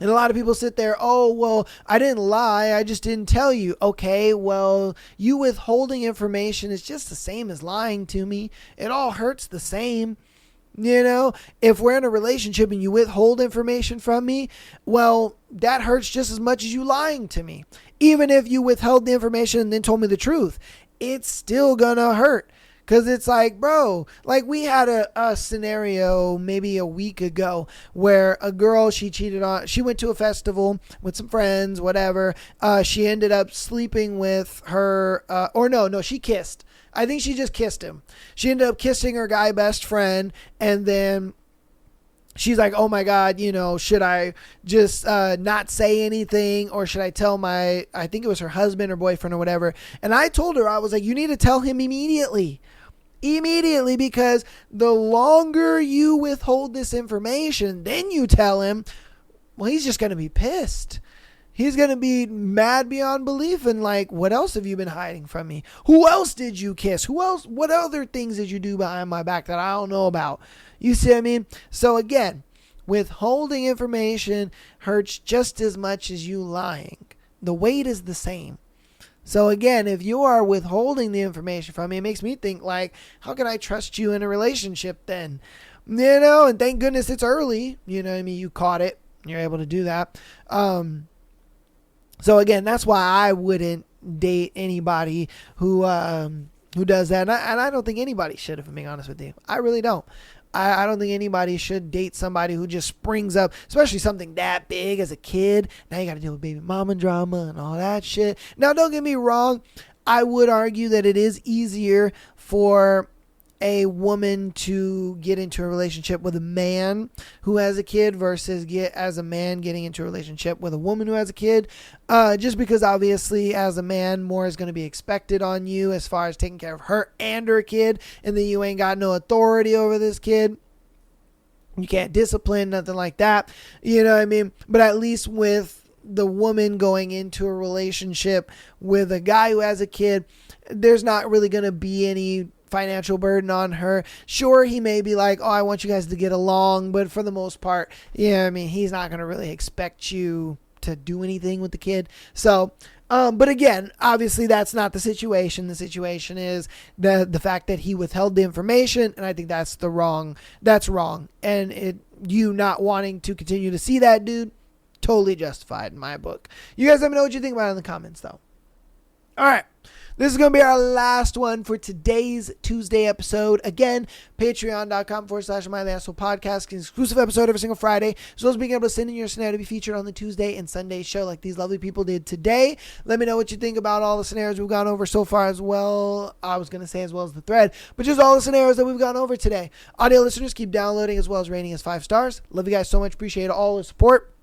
And a lot of people sit there, oh, well, I didn't lie, I just didn't tell you. Okay, well, you withholding information is just the same as lying to me. It all hurts the same. If we're in a relationship and you withhold information from me, well, that hurts just as much as you lying to me. Even if you withheld the information and then told me the truth, it's still gonna hurt. Because it's like, bro, like we had a scenario maybe a week ago where a girl, she went to a festival with some friends, whatever. She ended up sleeping with her, she kissed. I think she just kissed him. She ended up kissing her guy best friend, and then she's like, oh my God, should I just not say anything, or should I tell I think it was her husband or boyfriend or whatever. And I told her, I was like, you need to tell him immediately, because the longer you withhold this information, then you tell him, well, he's just going to be pissed. He's going to be mad beyond belief and like, what else have you been hiding from me? Who else did you kiss? Who else? What other things did you do behind my back that I don't know about? You see what I mean? So again, withholding information hurts just as much as you lying. The weight is the same. So again, if you are withholding the information from me, it makes me think like, how can I trust you in a relationship then? And thank goodness it's early. You know what I mean? You caught it. You're able to do that. So again, that's why I wouldn't date anybody who does that. And I don't think anybody should, if I'm being honest with you. I really don't. I don't think anybody should date somebody who just springs up, especially something that big as a kid. Now you got to deal with baby mama drama and all that shit. Now, don't get me wrong. I would argue that it is easier for a woman to get into a relationship with a man who has a kid versus as a man getting into a relationship with a woman who has a kid. Just because obviously as a man, more is going to be expected on you as far as taking care of her and her kid. And then you ain't got no authority over this kid. You can't discipline, nothing like that. You know what I mean? But at least with the woman going into a relationship with a guy who has a kid, there's not really going to be any financial burden on her. Sure, he may be like, oh, I want you guys to get along, but for the most part, he's not going to really expect you to do anything with the kid. So, but again, obviously that's not the situation. The situation is the fact that he withheld the information, and I think that's wrong. And you not wanting to continue to see that dude, totally justified in my book. You guys let me know what you think about it in the comments though. All right. This is going to be our last one for today's Tuesday episode. Again, patreon.com/MyLastPodcast. An exclusive episode every single Friday, as well as being able to send in your scenario to be featured on the Tuesday and Sunday show like these lovely people did today. Let me know what you think about all the scenarios we've gone over so far as well. I was going to say as well as the thread, but just all the scenarios that we've gone over today. Audio listeners, keep downloading as well as rating us 5 stars. Love you guys so much. Appreciate all the support.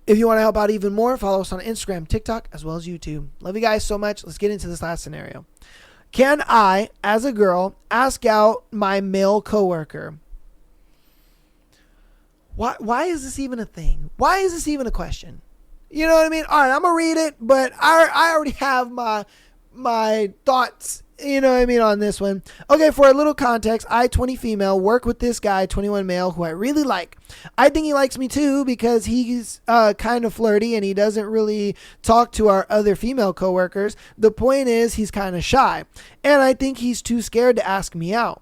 If you want to help out even more, follow us on Instagram, TikTok, as well as YouTube. Love you guys so much. Let's get into this last scenario. Can I, as a girl, ask out my male coworker? Why is this even a thing? Why is this even a question? You know what I mean? All right, I'm going to read it, but I already have my thoughts, you know what I mean, on this one. Okay, for a little context, I, 20 female, work with this guy, 21 male, who I really like. I think he likes me too because he's kind of flirty and he doesn't really talk to our other female coworkers. The point is he's kind of shy, and I think he's too scared to ask me out.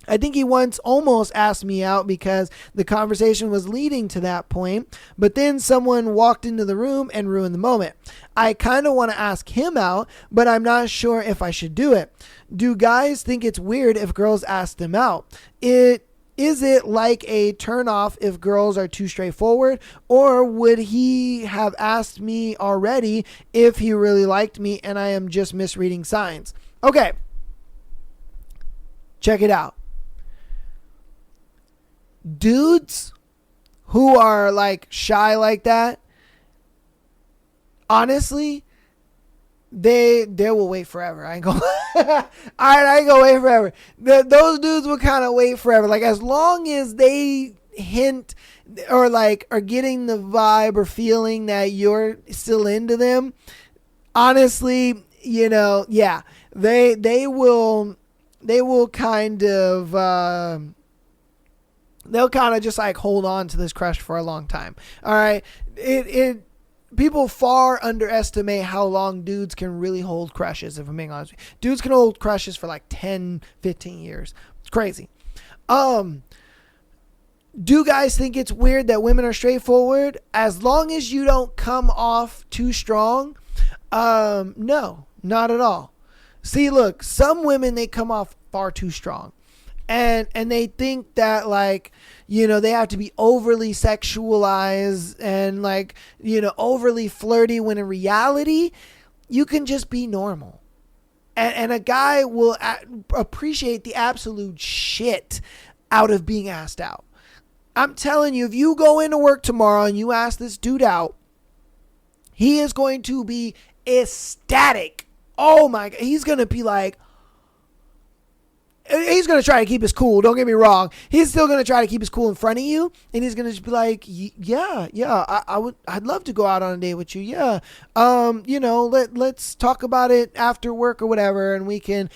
I think he once almost asked me out because the conversation was leading to that point, but then someone walked into the room and ruined the moment. I kind of want to ask him out, but I'm not sure if I should do it. Do guys think it's weird if girls ask them out? Is it like a turnoff if girls are too straightforward, or would he have asked me already if he really liked me and I am just misreading signs? Okay, check it out. Dudes who are like shy like that, honestly, they will wait forever. I ain't gonna I ain't gonna wait forever. Those dudes will kind of wait forever. Like, as long as they hint or like are getting the vibe or feeling that you're still into them, honestly, yeah, they will kind of they'll kind of just like hold on to this crush for a long time. All right. People far underestimate how long dudes can really hold crushes, if I'm being honest with you. Dudes can hold crushes for like 10, 15 years. It's crazy. Do guys think it's weird that women are straightforward? As long as you don't come off too strong, no, not at all. See, look, some women, they come off far too strong. And they think that, like, they have to be overly sexualized and, like, overly flirty, when in reality, you can just be normal. And a guy will appreciate the absolute shit out of being asked out. I'm telling you, if you go into work tomorrow and you ask this dude out, he is going to be ecstatic. Oh my God. He's going to be like, he's going to try to keep his cool. Don't get me wrong. He's still going to try to keep his cool in front of you. And he's going to just be like, yeah, I'd love to go out on a date with you. Yeah. Let's talk about it after work or whatever. And we can,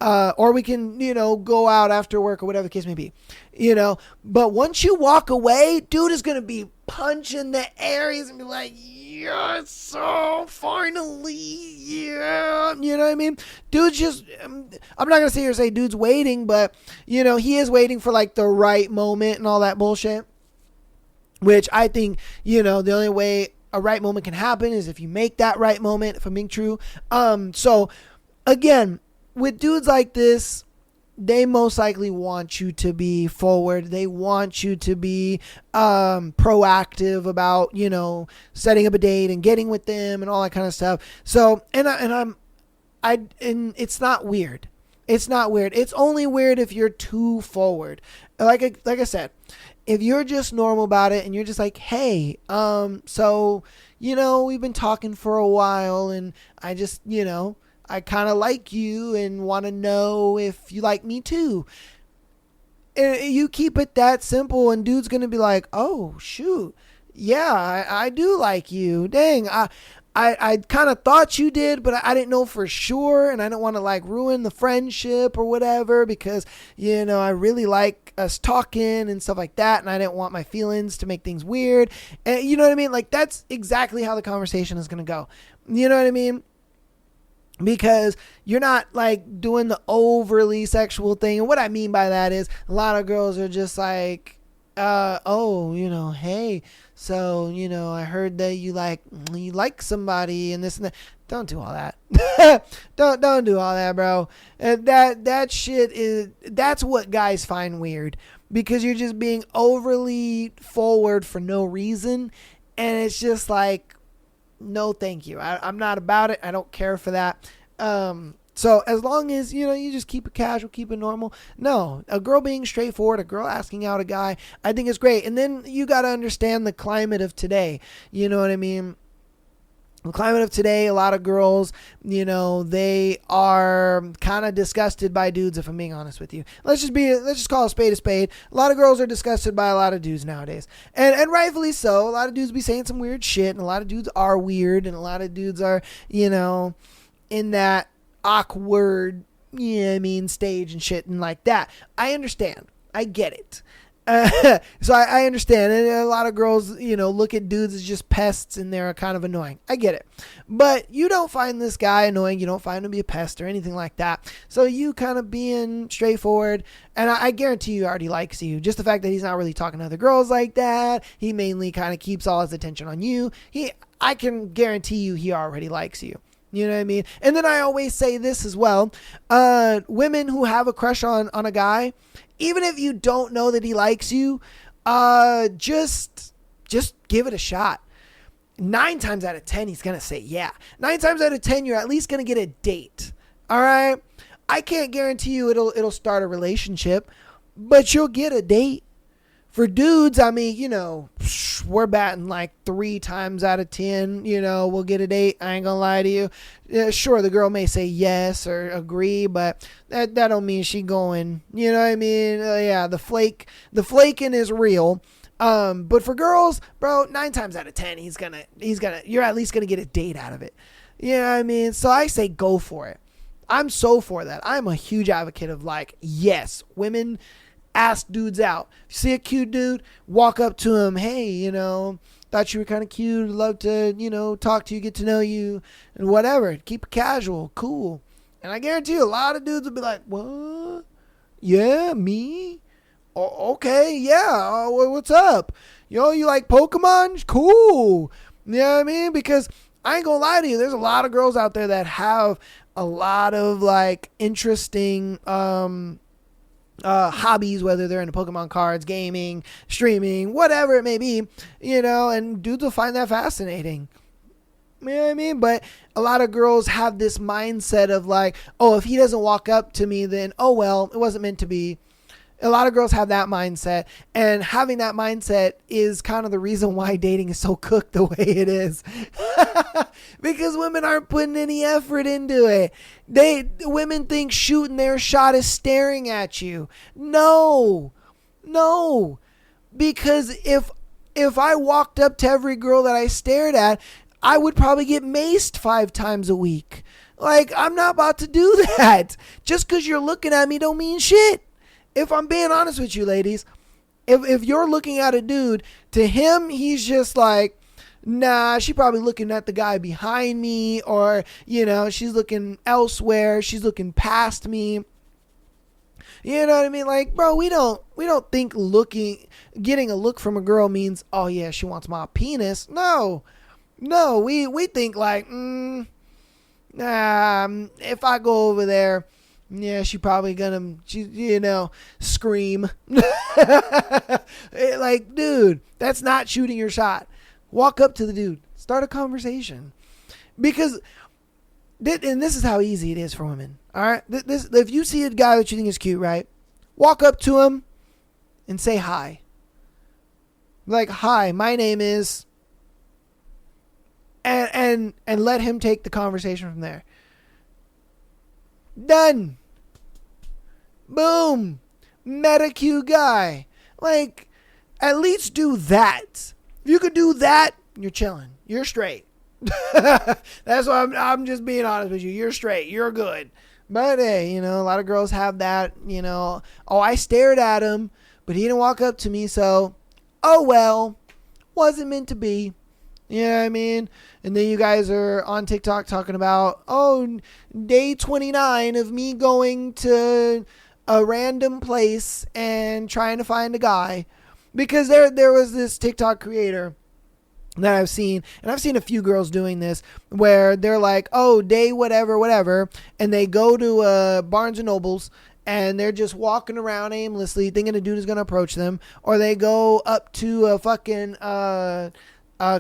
or we can, go out after work or whatever the case may be, but once you walk away, dude is going to be punching the air. He's going to be like, yes, so finally, yeah. You know what I mean? Dude's just, I'm not going to sit here and say dude's waiting, but, he is waiting for like the right moment and all that bullshit, which I think, the only way a right moment can happen is if you make that right moment, if I'm being true. So again, with dudes like this, they most likely want you to be forward. They want you to be proactive about, setting up a date and getting with them and all that kind of stuff. So, and it's not weird. It's not weird. It's only weird if you're too forward. Like I said, if you're just normal about it and you're just like, hey, so, we've been talking for a while and I just, I kind of like you and want to know if you like me too. And you keep it that simple and dude's going to be like, oh, shoot. Yeah, I do like you. Dang, I kind of thought you did, but I didn't know for sure. And I don't want to like ruin the friendship or whatever because, I really like us talking and stuff like that. And I didn't want my feelings to make things weird. And you know what I mean? Like that's exactly how the conversation is going to go. You know what I mean? Because you're not like doing the overly sexual thing. And what I mean by that is a lot of girls are just like, hey, so, I heard that you like somebody and this and that. Don't do all that. don't do all that, bro. That shit that's what guys find weird because you're just being overly forward for no reason. And it's just like, no, thank you. I'm not about it. I don't care for that. So as long as, you just keep it casual, keep it normal. No, a girl being straightforward, a girl asking out a guy, I think it's great. And then you got to understand the climate of today. You know what I mean? The climate of today, a lot of girls, they are kind of disgusted by dudes, if I'm being honest with you. Let's just call a spade a spade. A lot of girls are disgusted by a lot of dudes nowadays. And rightfully so. A lot of dudes be saying some weird shit, and a lot of dudes are weird, and a lot of dudes are, in that awkward, stage and shit and like that. I understand. I get it. So I understand. And a lot of girls, look at dudes as just pests and they're kind of annoying. I get it. But you don't find this guy annoying. You don't find him to be a pest or anything like that. So you kind of being straightforward. And I guarantee you already likes you. Just the fact that he's not really talking to other girls like that. He mainly kind of keeps all his attention on you. I can guarantee you he already likes you. You know what I mean? And then I always say this as well. Women who have a crush on a guy, even if you don't know that he likes you, just give it a shot. 9 times out of 10, he's going to say yeah. 9 times out of 10, you're at least going to get a date. All right? I can't guarantee you it'll start a relationship, but you'll get a date. For dudes, I mean, we're batting like 3 times out of 10, we'll get a date. I ain't gonna lie to you. Yeah, sure, the girl may say yes or agree, but that don't mean she going, you know what I mean? Yeah, the flaking is real. But for girls, bro, 9 times out of 10, you're at least gonna get a date out of it. You know what I mean? So I say go for it. I'm so for that. I'm a huge advocate of like, yes, women ask dudes out. If you see a cute dude, walk up to him. Hey, thought you were kind of cute. Love to, talk to you, get to know you, and whatever. Keep it casual, cool. And I guarantee you, a lot of dudes will be like, what? Yeah, me? Oh, okay, yeah. What's up? You like Pokemon? Cool. You know what I mean? Because I ain't gonna lie to you. There's a lot of girls out there that have a lot of like interesting, hobbies, whether they're into Pokemon cards, gaming, streaming, whatever it may be, and dudes will find that fascinating. You know what I mean? But a lot of girls have this mindset of like, oh, if he doesn't walk up to me, then, oh, well, it wasn't meant to be. A lot of girls have that mindset, and having that mindset is kind of the reason why dating is so cooked the way it is. Because women aren't putting any effort into it. Women think shooting their shot is staring at you. No. Because if I walked up to every girl that I stared at, I would probably get maced 5 times a week. Like, I'm not about to do that. Just because you're looking at me don't mean shit. If I'm being honest with you, ladies, if you're looking at a dude, to him, he's just like, nah, she probably looking at the guy behind me, or, she's looking elsewhere. She's looking past me. You know what I mean? Like, bro, we don't think getting a look from a girl means, oh yeah, she wants my penis. No, we think like, if I go over there, yeah, she probably gonna, scream. Like, dude, that's not shooting your shot. Walk up to the dude, start a conversation, because, and this is how easy it is for women. All right, if you see a guy that you think is cute, right, walk up to him and say hi. Like, hi, my name is, and let him take the conversation from there. Done. Boom. Met a cute guy. Like, at least do that. If you could do that, you're chilling. You're straight. That's why I'm just being honest with you. You're straight. You're good. But hey, a lot of girls have that, oh, I stared at him, but he didn't walk up to me, so, oh well, wasn't meant to be. You know what I mean? And then you guys are on TikTok talking about, oh, day 29 of me going to a random place and trying to find a guy. Because there was this TikTok creator that I've seen, and I've seen a few girls doing this, where they're like, oh, day whatever, and they go to Barnes and Nobles, and they're just walking around aimlessly thinking a dude is going to approach them, or they go up to a fucking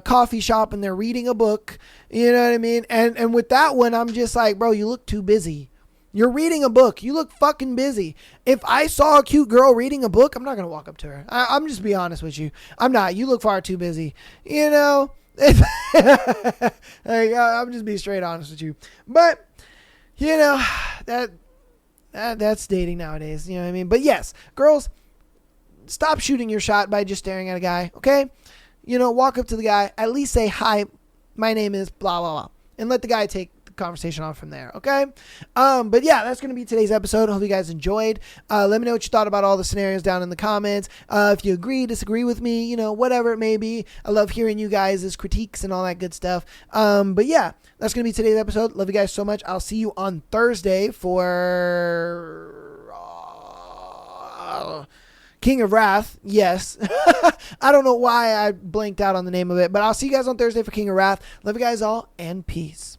coffee shop and they're reading a book. You know what I mean? And with that one, I'm just like, bro, you look too busy. You're reading a book. You look fucking busy. If I saw a cute girl reading a book, I'm not going to walk up to her. I'm just be honest with you. I'm not. You look far too busy. Like, I'm just being straight honest with you. But, that's dating nowadays. You know what I mean? But yes, girls, stop shooting your shot by just staring at a guy. Okay? Walk up to the guy. At least say, hi, my name is blah, blah, blah. And let the guy take conversation on from there. Okay. But yeah, that's going to be today's episode. I hope you guys enjoyed. Let me know what you thought about all the scenarios down in the comments. If you agree, disagree with me, whatever it may be. I love hearing you guys' critiques and all that good stuff. But yeah, that's going to be today's episode. Love you guys so much. I'll see you on Thursday for King of Wrath. Yes. I don't know why I blanked out on the name of it, but I'll see you guys on Thursday for King of Wrath. Love you guys all, and peace.